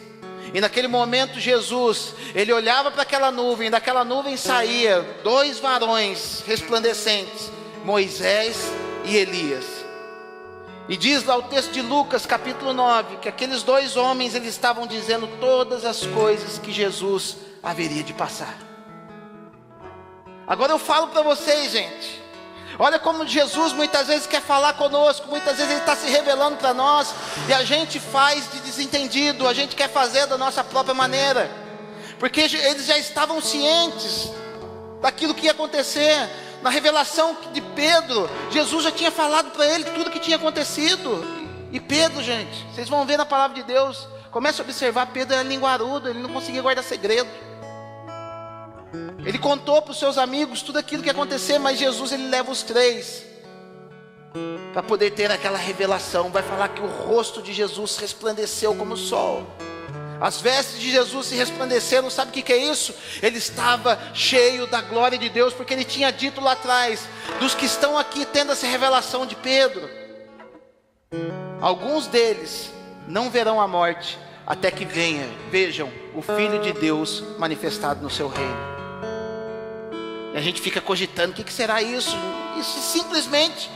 E naquele momento Jesus, ele olhava para aquela nuvem, e daquela nuvem saía 2 varões resplandecentes, Moisés e Elias. E diz lá o texto de Lucas capítulo 9, que aqueles 2 homens, eles estavam dizendo todas as coisas que Jesus haveria de passar. Agora eu falo para vocês, gente, olha como Jesus muitas vezes quer falar conosco, muitas vezes ele está se revelando para nós, e a gente faz de desentendido, a gente quer fazer da nossa própria maneira, porque eles já estavam cientes daquilo que ia acontecer. Na revelação de Pedro, Jesus já tinha falado para ele tudo que tinha acontecido. E Pedro, gente, vocês vão ver na palavra de Deus, começa a observar, Pedro era linguarudo, ele não conseguia guardar segredo. Ele contou para os seus amigos tudo aquilo que ia acontecer, mas Jesus, ele leva os 3 para poder ter aquela revelação. Vai falar que o rosto de Jesus resplandeceu como o sol. As vestes de Jesus se resplandeceram. Sabe o que é isso? Ele estava cheio da glória de Deus, porque ele tinha dito lá atrás, dos que estão aqui tendo essa revelação de Pedro, alguns deles não verão a morte, até que vejam o Filho de Deus manifestado no seu reino. E a gente fica cogitando, o que será isso? Isso simplesmente,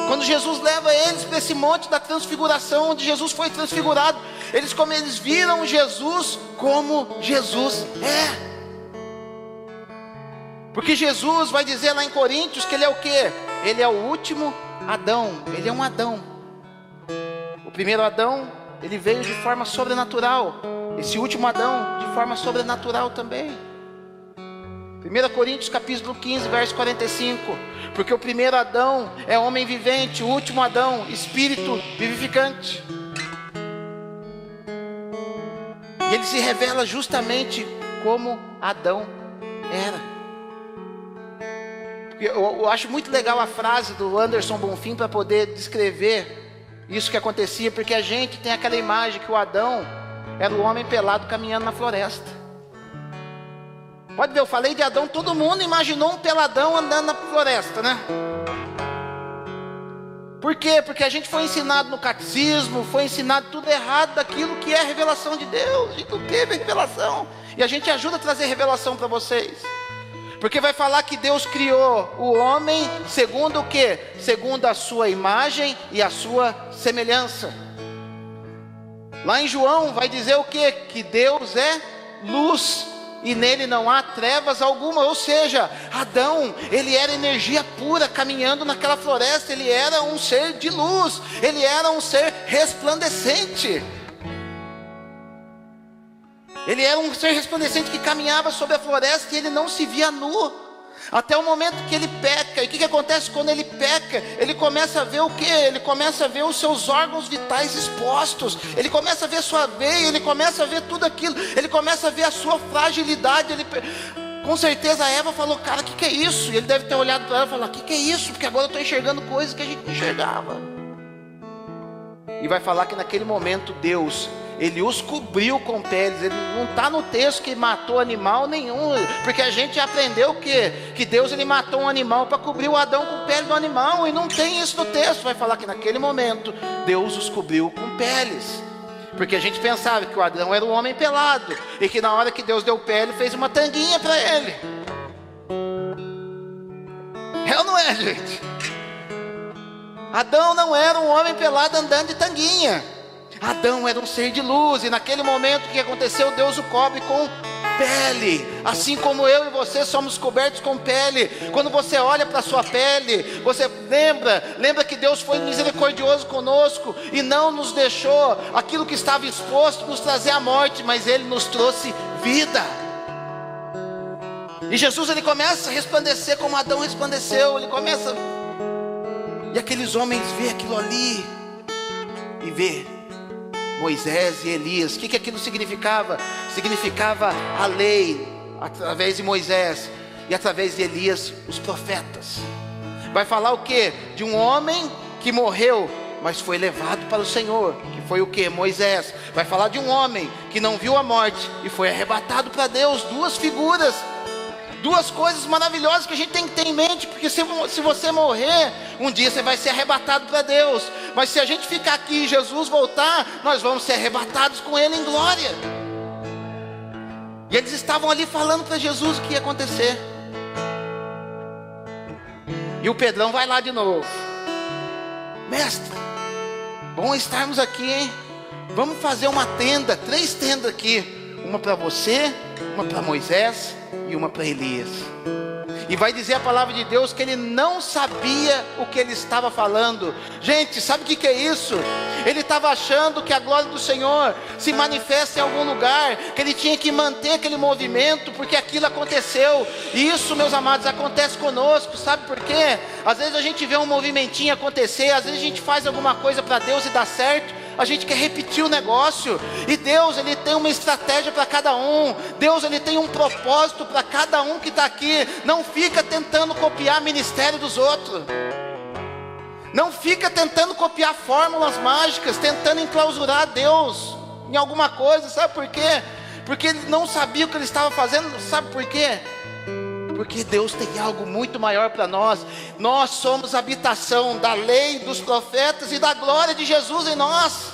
quando Jesus leva eles para esse monte da transfiguração, onde Jesus foi transfigurado, eles viram Jesus como Jesus é. Porque Jesus vai dizer lá em Coríntios que ele é o quê? Ele é o último Adão, ele é um Adão. O primeiro Adão, ele veio de forma sobrenatural. Esse último Adão, de forma sobrenatural também. 1 Coríntios capítulo 15, verso 45. Porque o primeiro Adão é homem vivente, o último Adão, espírito vivificante. E ele se revela justamente como Adão era. Eu acho muito legal a frase do Anderson Bonfim para poder descrever isso que acontecia, porque a gente tem aquela imagem que o Adão era o homem pelado caminhando na floresta. Pode ver, eu falei de Adão, todo mundo imaginou um peladão andando na floresta, né? Por quê? Porque a gente foi ensinado no catecismo, foi ensinado tudo errado daquilo que é a revelação de Deus. A gente não teve revelação. E a gente ajuda a trazer revelação para vocês. Porque vai falar que Deus criou o homem segundo o quê? Segundo a sua imagem e a sua semelhança. Lá em João vai dizer o quê? Que Deus é luz. e nele não há trevas alguma. Ou seja, Adão, ele era energia pura caminhando naquela floresta, ele era um ser de luz, ele era um ser resplandecente. Ele era um ser resplandecente que caminhava sobre a floresta e ele não se via nu. Até o momento que ele peca. E o que acontece quando ele peca? Ele começa a ver o quê? Ele começa a ver os seus órgãos vitais expostos. Ele começa a ver a sua veia, ele começa a ver tudo aquilo. Ele começa a ver a sua fragilidade. Com certeza a Eva falou, cara, o que é isso? E ele deve ter olhado para ela e falado, o que é isso? Porque agora eu estou enxergando coisas que a gente não enxergava. E vai falar que naquele momento Deus, ele os cobriu com peles. Ele não está no texto que matou animal nenhum, porque a gente aprendeu que Deus, ele matou um animal para cobrir o Adão com pele do animal, e não tem isso no texto. Vai falar que naquele momento Deus os cobriu com peles, porque a gente pensava que o Adão era um homem pelado, e que na hora que Deus deu pele, fez uma tanguinha para ele. É ou não é, gente? Adão não era um homem pelado andando de tanguinha. Adão era um ser de luz, e naquele momento o que aconteceu? Deus o cobre com pele, assim como eu e você somos cobertos com pele. Quando você olha para a sua pele, você lembra que Deus foi misericordioso conosco e não nos deixou aquilo que estava exposto nos trazer a morte, mas Ele nos trouxe vida. E Jesus, ele começa a resplandecer como Adão resplandeceu. Ele começa, e aqueles homens vê aquilo ali e vê Moisés e Elias. O que aquilo significava? Significava a lei através de Moisés, e através de Elias os profetas. Vai falar o que? De um homem que morreu, mas foi levado para o Senhor, que foi o que? Moisés. Vai falar de um homem que não viu a morte e foi arrebatado para Deus. Duas figuras, duas coisas maravilhosas que a gente tem que ter em mente, porque se você morrer, um dia você vai ser arrebatado para Deus. Mas se a gente ficar aqui e Jesus voltar, nós vamos ser arrebatados com Ele em glória. E eles estavam ali falando para Jesus o que ia acontecer. E o Pedrão vai lá de novo. Mestre, bom estarmos aqui, hein? Vamos fazer uma tenda, 3 tendas aqui. Uma para você, uma para Moisés e uma para Elias. E vai dizer a palavra de Deus que ele não sabia o que ele estava falando. Gente, sabe o que é isso? Ele estava achando que a glória do Senhor se manifesta em algum lugar, que ele tinha que manter aquele movimento, porque aquilo aconteceu. E isso, meus amados, acontece conosco. Sabe por quê? Às vezes a gente vê um movimentinho acontecer, às vezes a gente faz alguma coisa para Deus e dá certo, a gente quer repetir o negócio. E Deus, ele tem uma estratégia para cada um. Deus, ele tem um propósito para cada um que está aqui. Não fica tentando copiar o ministério dos outros. Não fica tentando copiar fórmulas mágicas, tentando enclausurar Deus em alguma coisa. Sabe por quê? Porque ele não sabia o que ele estava fazendo. Sabe por quê? Porque Deus tem algo muito maior para nós. Nós somos a habitação da lei, dos profetas e da glória de Jesus em nós.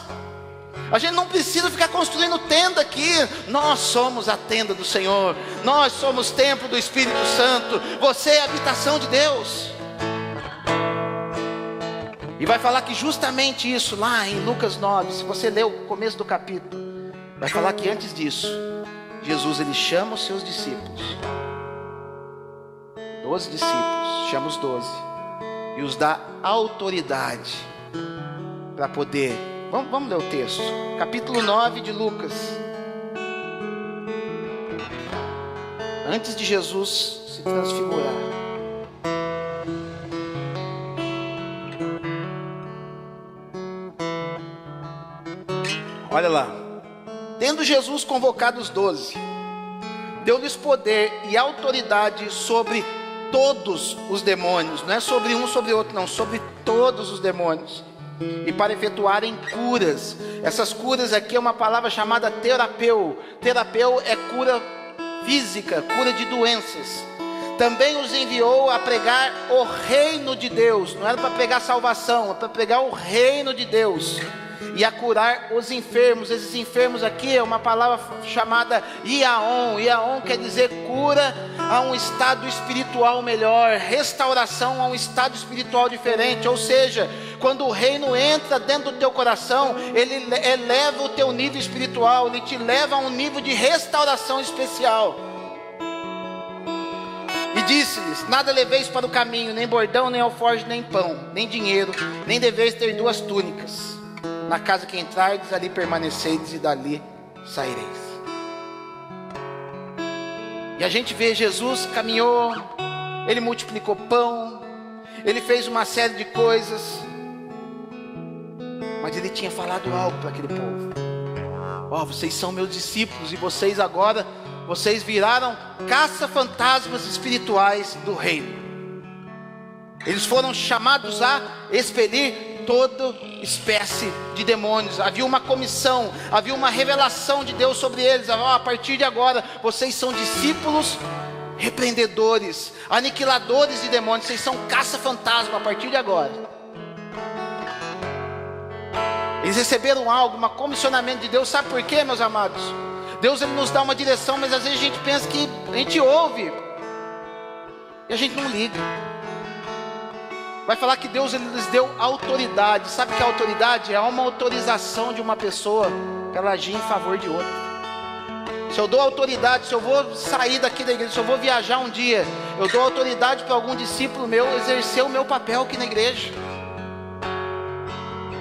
A gente não precisa ficar construindo tenda aqui. Nós somos a tenda do Senhor. Nós somos templo do Espírito Santo. Você é a habitação de Deus. E vai falar que justamente isso lá em Lucas 9, se você ler o começo do capítulo, vai falar que antes disso, Jesus, ele chama os seus discípulos, 12 discípulos, chama os 12 e os dá autoridade para poder, vamos ler o texto, capítulo 9 de Lucas. Antes de Jesus se transfigurar, olha lá. Tendo Jesus convocado os 12, deu-lhes poder e autoridade sobre todos os demônios. Não é sobre um, sobre outro, não. Sobre todos os demônios. E para efetuarem curas. Essas curas aqui é uma palavra chamada terapeu. Terapeu é cura física, cura de doenças. Também os enviou a pregar o reino de Deus. Não era para pregar salvação, é para pregar o reino de Deus. E a curar os enfermos. Esses enfermos aqui é uma palavra chamada Iaon. Iaon quer dizer cura a um estado espiritual melhor, restauração a um estado espiritual diferente. Ou seja, quando o reino entra dentro do teu coração, ele eleva o teu nível espiritual, ele te leva a um nível de restauração especial. disse-lhes: nada leveis para o caminho, nem bordão, nem alforje, nem pão, nem dinheiro, nem deveis ter 2 túnicas. Na casa que entrardes, ali permaneceis e dali saireis. E a gente vê Jesus caminhou, ele multiplicou pão, ele fez uma série de coisas, mas ele tinha falado algo para aquele povo: ó, vocês são meus discípulos e vocês agora, vocês viraram caça-fantasmas espirituais do reino. Eles foram chamados a expelir toda espécie de demônios. Havia uma comissão, havia uma revelação de Deus sobre eles. A partir de agora, vocês são discípulos repreendedores, aniquiladores de demônios. Vocês são caça-fantasma a partir de agora. Eles receberam algo, um comissionamento de Deus. Sabe por quê, meus amados? Deus, ele nos dá uma direção, mas às vezes a gente pensa que a gente ouve e a gente não liga. Vai falar que Deus, ele lhes deu autoridade. Sabe o que é autoridade? É uma autorização de uma pessoa para ela agir em favor de outra. Se eu dou autoridade, se eu vou sair daqui da igreja, se eu vou viajar um dia, eu dou autoridade para algum discípulo meu exercer o meu papel aqui na igreja.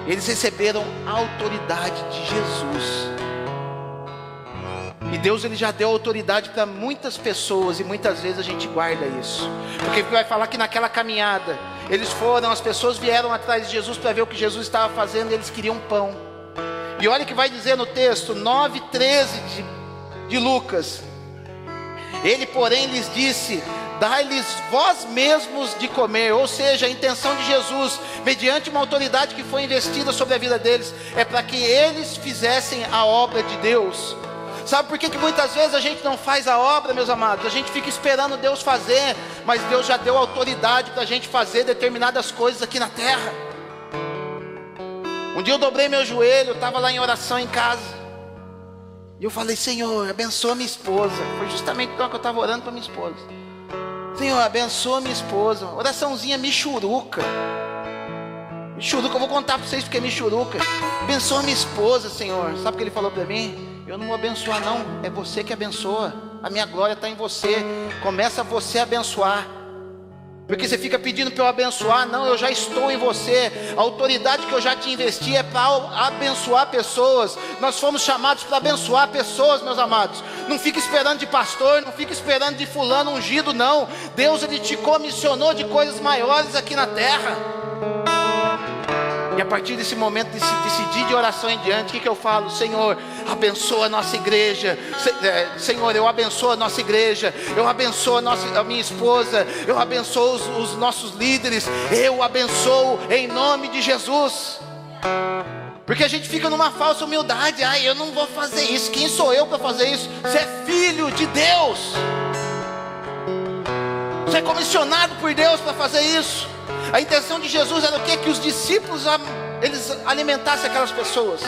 Eles receberam a autoridade de Jesus. E Deus, ele já deu autoridade para muitas pessoas, e muitas vezes a gente guarda isso. Porque vai falar que naquela caminhada, as pessoas vieram atrás de Jesus para ver o que Jesus estava fazendo, e eles queriam pão. E olha o que vai dizer no texto 9:13 de Lucas: ele, porém, lhes disse: dai-lhes vós mesmos de comer. Ou seja, a intenção de Jesus, mediante uma autoridade que foi investida sobre a vida deles, é para que eles fizessem a obra de Deus. Sabe por que muitas vezes a gente não faz a obra, meus amados? A gente fica esperando Deus fazer, mas Deus já deu autoridade para a gente fazer determinadas coisas aqui na terra. Um dia eu dobrei meu joelho, eu estava lá em oração em casa, e eu falei: Senhor, abençoa minha esposa. Foi justamente então que eu estava orando para minha esposa. Senhor, abençoa minha esposa. Oraçãozinha michuruca. Michuruca, eu vou contar para vocês porque é michuruca. Abençoa minha esposa, Senhor. Sabe o que ele falou para mim? Eu não vou abençoar não, é você que abençoa. A minha glória está em você. Começa você a abençoar. Porque você fica pedindo para eu abençoar. Não, eu já estou em você. A autoridade que eu já te investi é para abençoar pessoas. Nós fomos chamados para abençoar pessoas, meus amados. Não fica esperando de pastor, não fica esperando de fulano ungido, não. Deus, ele te comissionou de coisas maiores aqui na terra. E a partir desse momento, desse decidir de oração em diante, o que eu falo? Senhor, abençoa a nossa igreja. Senhor, eu abençoo a nossa igreja. Eu abençoo a minha esposa. Eu abençoo os nossos líderes. Eu abençoo em nome de Jesus. Porque a gente fica numa falsa humildade. Eu não vou fazer isso. Quem sou eu para fazer isso? Você é filho de Deus. Você é comissionado por Deus para fazer isso. A intenção de Jesus era o quê? Que os discípulos, eles alimentassem aquelas pessoas.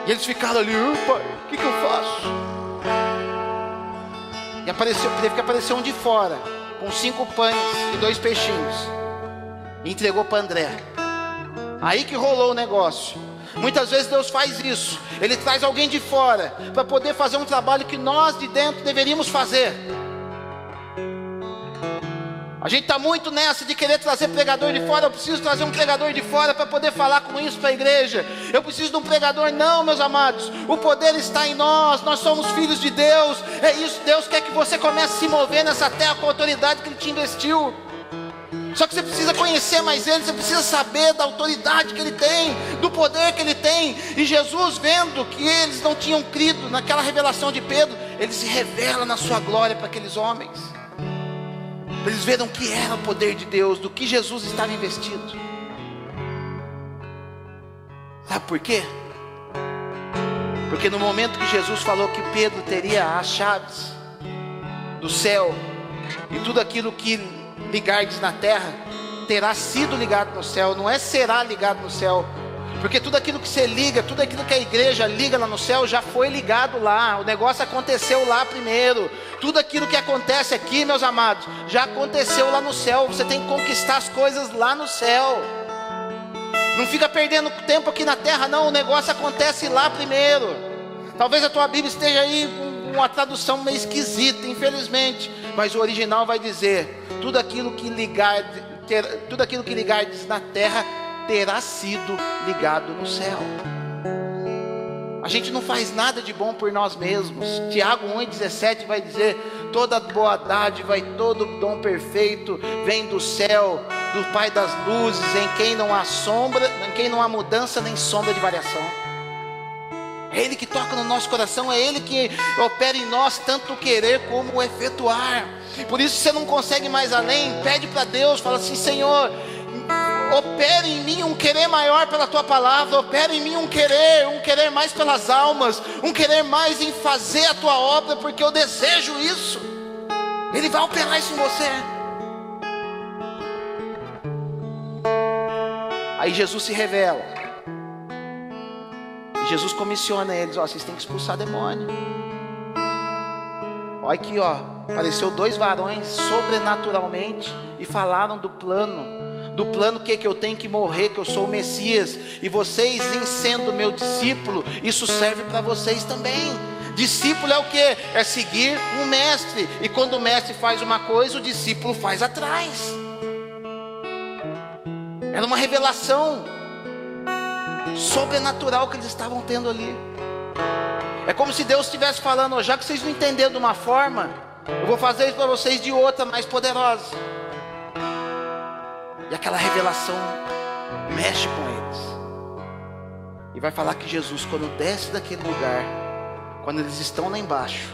E eles ficaram ali: pai, o que eu faço? E teve que aparecer um de fora, com 5 pães e 2 peixinhos, e entregou para André. Aí que rolou o negócio. Muitas vezes Deus faz isso. Ele traz alguém de fora para poder fazer um trabalho que nós de dentro deveríamos fazer. A gente está muito nessa de querer trazer pregador de fora. Eu preciso trazer um pregador de fora para poder falar com isso para a igreja. Eu preciso de um pregador. Não, meus amados, o poder está em nós. Nós somos filhos de Deus. É isso, Deus quer que você comece a se mover nessa terra com a autoridade que Ele te investiu. Só que você precisa conhecer mais Ele. Você precisa saber da autoridade que Ele tem, do poder que Ele tem. E Jesus, vendo que eles não tinham crido naquela revelação de Pedro, Ele se revela na sua glória para aqueles homens. Eles viram que era o poder de Deus, do que Jesus estava investido. Sabe por quê? Porque no momento que Jesus falou que Pedro teria as chaves do céu, e tudo aquilo que ligardes na terra terá sido ligado no céu, não é será ligado no céu. Porque tudo aquilo que você liga, tudo aquilo que a igreja liga lá no céu, já foi ligado lá. O negócio aconteceu lá primeiro. Tudo aquilo que acontece aqui, meus amados, já aconteceu lá no céu. Você tem que conquistar as coisas lá no céu. Não fica perdendo tempo aqui na terra, não. O negócio acontece lá primeiro. Talvez a tua Bíblia esteja aí com uma tradução meio esquisita, infelizmente, mas o original vai dizer: tudo aquilo que ligardes na terra terá sido ligado no céu. A gente não faz nada de bom por nós mesmos. Tiago 1,17 vai dizer: toda boa dádiva e todo dom perfeito vem do céu, do Pai das luzes, em quem não há mudança nem sombra de variação. É Ele que toca no nosso coração, é Ele que opera em nós tanto o querer como o efetuar. Por isso, se você não consegue mais além, pede para Deus, fala assim: Senhor, opera em mim um querer maior pela Tua palavra, opera em mim um querer mais pelas almas, um querer mais em fazer a Tua obra, porque eu desejo isso. Ele vai operar isso em você. Aí Jesus se revela, e Jesus comissiona eles: ó, vocês têm que expulsar demônio. Olha aqui, ó, apareceu 2 varões sobrenaturalmente e falaram do plano que eu tenho que morrer, que eu sou o Messias, e vocês, em sendo meu discípulo, isso serve para vocês também. Discípulo é o que? É seguir um mestre, e quando o mestre faz uma coisa, o discípulo faz atrás. Era uma revelação sobrenatural que eles estavam tendo ali. É como se Deus estivesse falando: já que vocês não entenderam de uma forma, eu vou fazer isso para vocês de outra mais poderosa. E aquela revelação mexe com eles. E vai falar que Jesus, quando desce daquele lugar, quando eles estão lá embaixo,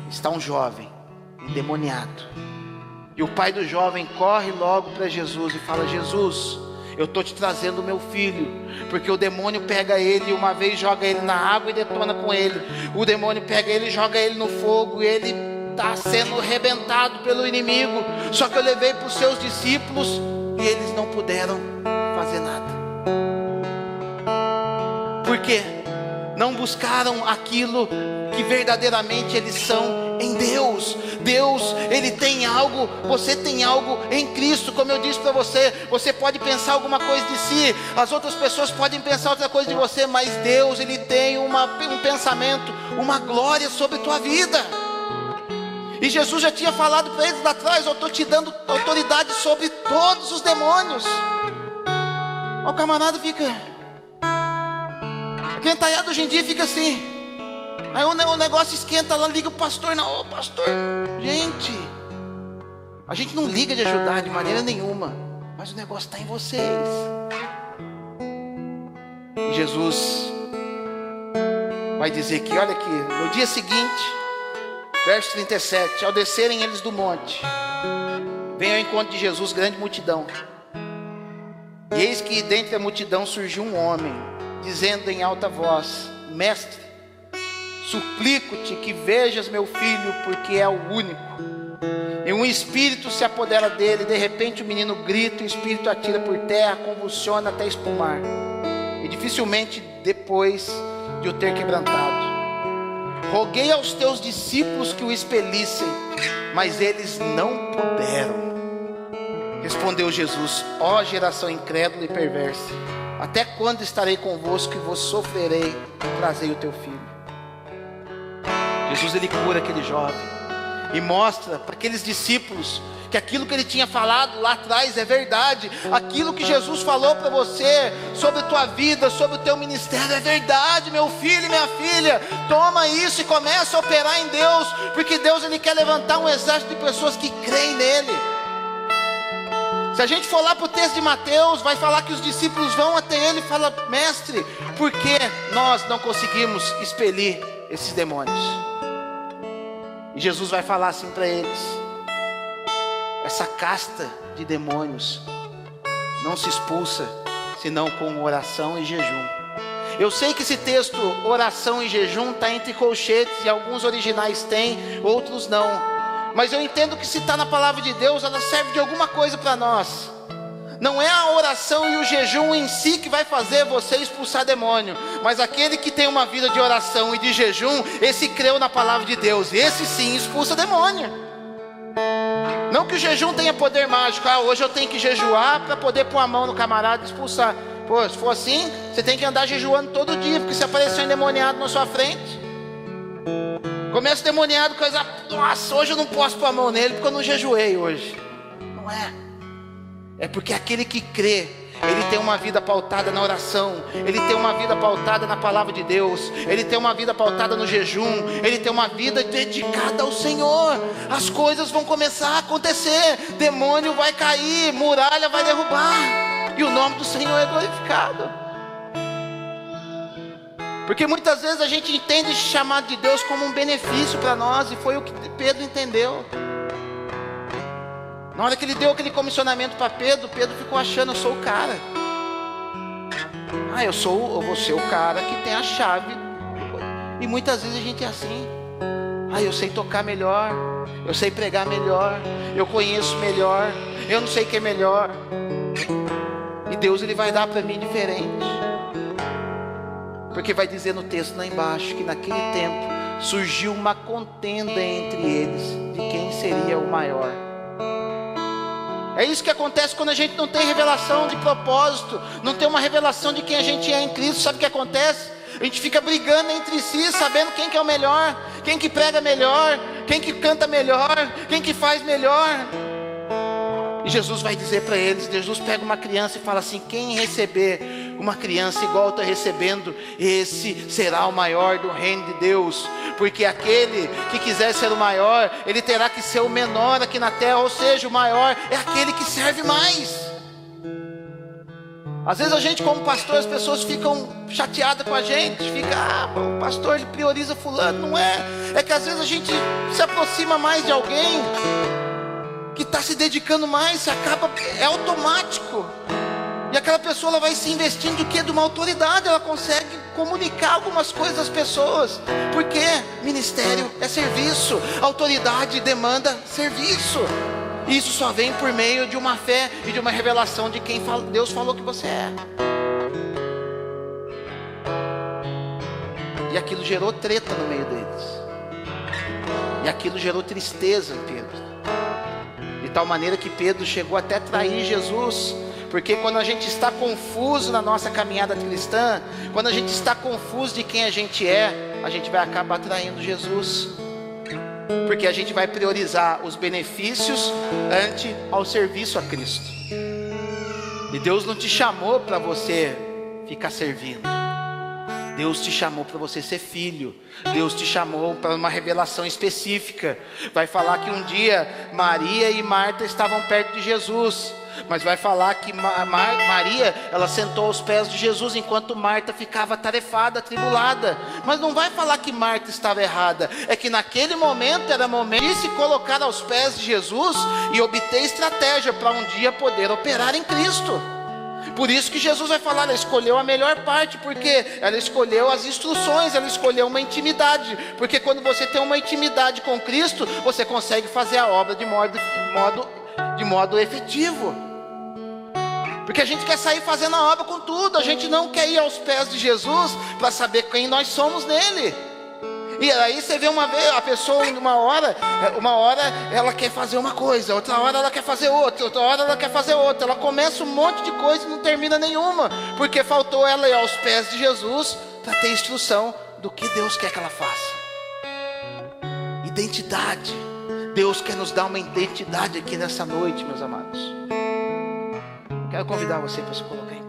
está um jovem endemoniado. E o pai do jovem corre logo para Jesus e fala: Jesus, eu estou te trazendo o meu filho, porque o demônio pega ele, uma vez joga ele na água e detona com ele. O demônio pega ele e joga ele no fogo, e ele está sendo arrebentado pelo inimigo. Só que eu levei para os seus discípulos e eles não puderam fazer nada. Por quê? Não buscaram aquilo que verdadeiramente eles são em Deus. Deus, Ele tem algo, você tem algo em Cristo. Como eu disse para você, você pode pensar alguma coisa de si, as outras pessoas podem pensar outra coisa de você, mas Deus, Ele tem um pensamento, uma glória sobre tua vida. E Jesus já tinha falado para eles lá atrás: eu estou te dando autoridade sobre todos os demônios. O camarada fica, quem está aí hoje em dia fica assim. Aí o negócio esquenta lá, liga o pastor: não, pastor, gente, a gente não liga de ajudar de maneira nenhuma, mas o negócio está em vocês. E Jesus vai dizer que, olha aqui, no dia seguinte, verso 37, ao descerem eles do monte, vem ao encontro de Jesus grande multidão. E eis que dentre a multidão surgiu um homem, dizendo em alta voz: Mestre, suplico-te que vejas meu filho, porque é o único. E um espírito se apodera dele, de repente o menino grita, o espírito atira por terra, convulsiona até espumar, e dificilmente depois de o ter quebrantado. Roguei aos teus discípulos que o expelissem, mas eles não puderam. Respondeu Jesus: ó geração incrédula e perversa, até quando estarei convosco e vos sofrerei? Trazei o teu filho. Jesus, ele cura aquele jovem e mostra para aqueles discípulos que aquilo que ele tinha falado lá atrás é verdade. Aquilo que Jesus falou para você sobre a tua vida, sobre o teu ministério, é verdade, meu filho e minha filha. Toma isso e começa a operar em Deus, porque Deus, ele quer levantar um exército de pessoas que creem nele. Se a gente for lá para o texto de Mateus, vai falar que os discípulos vão até ele e falam: mestre, por que nós não conseguimos expelir esses demônios? E Jesus vai falar assim para eles: essa casta de demônios não se expulsa senão com oração e jejum. Eu sei que esse texto, oração e jejum, está entre colchetes, e alguns originais têm, outros não. Mas eu entendo que se está na palavra de Deus, ela serve de alguma coisa para nós. Não é a oração e o jejum em si que vai fazer você expulsar demônio, mas aquele que tem uma vida de oração e de jejum, esse creu na palavra de Deus, esse sim expulsa demônio. Não que o jejum tenha poder mágico: hoje eu tenho que jejuar para poder pôr a mão no camarada e expulsar. Pô, se for assim, você tem que andar jejuando todo dia, porque se aparecer um endemoniado na sua frente, Começa o demoniado, coisa, nossa, hoje eu não posso pôr a mão nele porque eu não jejuei hoje. Não é. É porque aquele que crê, ele tem uma vida pautada na oração, ele tem uma vida pautada na palavra de Deus, ele tem uma vida pautada no jejum, ele tem uma vida dedicada ao Senhor. As coisas vão começar a acontecer, demônio vai cair, muralha vai derrubar, e o nome do Senhor é glorificado. Porque muitas vezes a gente entende esse chamado de Deus como um benefício para nós, e foi o que Pedro entendeu. Na hora que ele deu aquele comissionamento para Pedro, Pedro ficou achando, eu sou o cara. Eu vou ser o cara que tem a chave. E muitas vezes a gente é assim. Eu sei tocar melhor, eu sei pregar melhor, eu conheço melhor, eu não sei o que é melhor. E Deus, ele vai dar para mim diferente. Porque vai dizer no texto lá embaixo que naquele tempo surgiu uma contenda entre eles de quem seria o maior. É isso que acontece quando a gente não tem revelação de propósito, não tem uma revelação de quem a gente é em Cristo. Sabe o que acontece? A gente fica brigando entre si, sabendo quem que é o melhor, quem que prega melhor, quem que canta melhor, quem que faz melhor. E Jesus vai dizer para eles, Jesus pega uma criança e fala assim: quem receber uma criança igual eu estou recebendo, esse será o maior do reino de Deus. Porque aquele que quiser ser o maior, ele terá que ser o menor aqui na terra. Ou seja, o maior é aquele que serve mais. Às vezes a gente, como pastor, as pessoas ficam chateadas com a gente, o pastor ele prioriza fulano. Não é, é que às vezes a gente se aproxima mais de alguém que está se dedicando mais, é automático. E aquela pessoa, ela vai se investindo do que? De uma autoridade, ela consegue comunicar algumas coisas às pessoas. Porque ministério é serviço, autoridade demanda serviço. Isso só vem por meio de uma fé e de uma revelação de quem Deus falou que você é. E aquilo gerou treta no meio deles. E aquilo gerou tristeza em Pedro. De tal maneira que Pedro chegou até a trair Jesus. Porque quando a gente está confuso na nossa caminhada cristã, quando a gente está confuso de quem a gente vai acabar traindo Jesus. Porque a gente vai priorizar os benefícios ante ao serviço a Cristo. E Deus não te chamou para você ficar servindo. Deus te chamou para você ser filho. Deus te chamou para uma revelação específica. Vai falar que um dia Maria e Marta estavam perto de Jesus. Mas vai falar que Maria, ela sentou aos pés de Jesus, enquanto Marta ficava atarefada, atribulada. Mas não vai falar que Marta estava errada. É que naquele momento era momento de se colocar aos pés de Jesus e obter estratégia para um dia poder operar em Cristo. Por isso que Jesus vai falar, ela escolheu a melhor parte, porque ela escolheu as instruções, ela escolheu uma intimidade. Porque quando você tem uma intimidade com Cristo, você consegue fazer a obra de modo efetivo. Porque a gente quer sair fazendo a obra com tudo, a gente não quer ir aos pés de Jesus para saber quem nós somos nele. E aí você vê uma vez a pessoa, uma hora ela quer fazer uma coisa, outra hora ela quer fazer outra hora ela quer fazer outra. Ela começa um monte de coisa e não termina nenhuma, porque faltou ela ir aos pés de Jesus para ter instrução do que Deus quer que ela faça. Identidade. Deus quer nos dar uma identidade aqui nessa noite, meus amados. Quero convidar você para se colocar em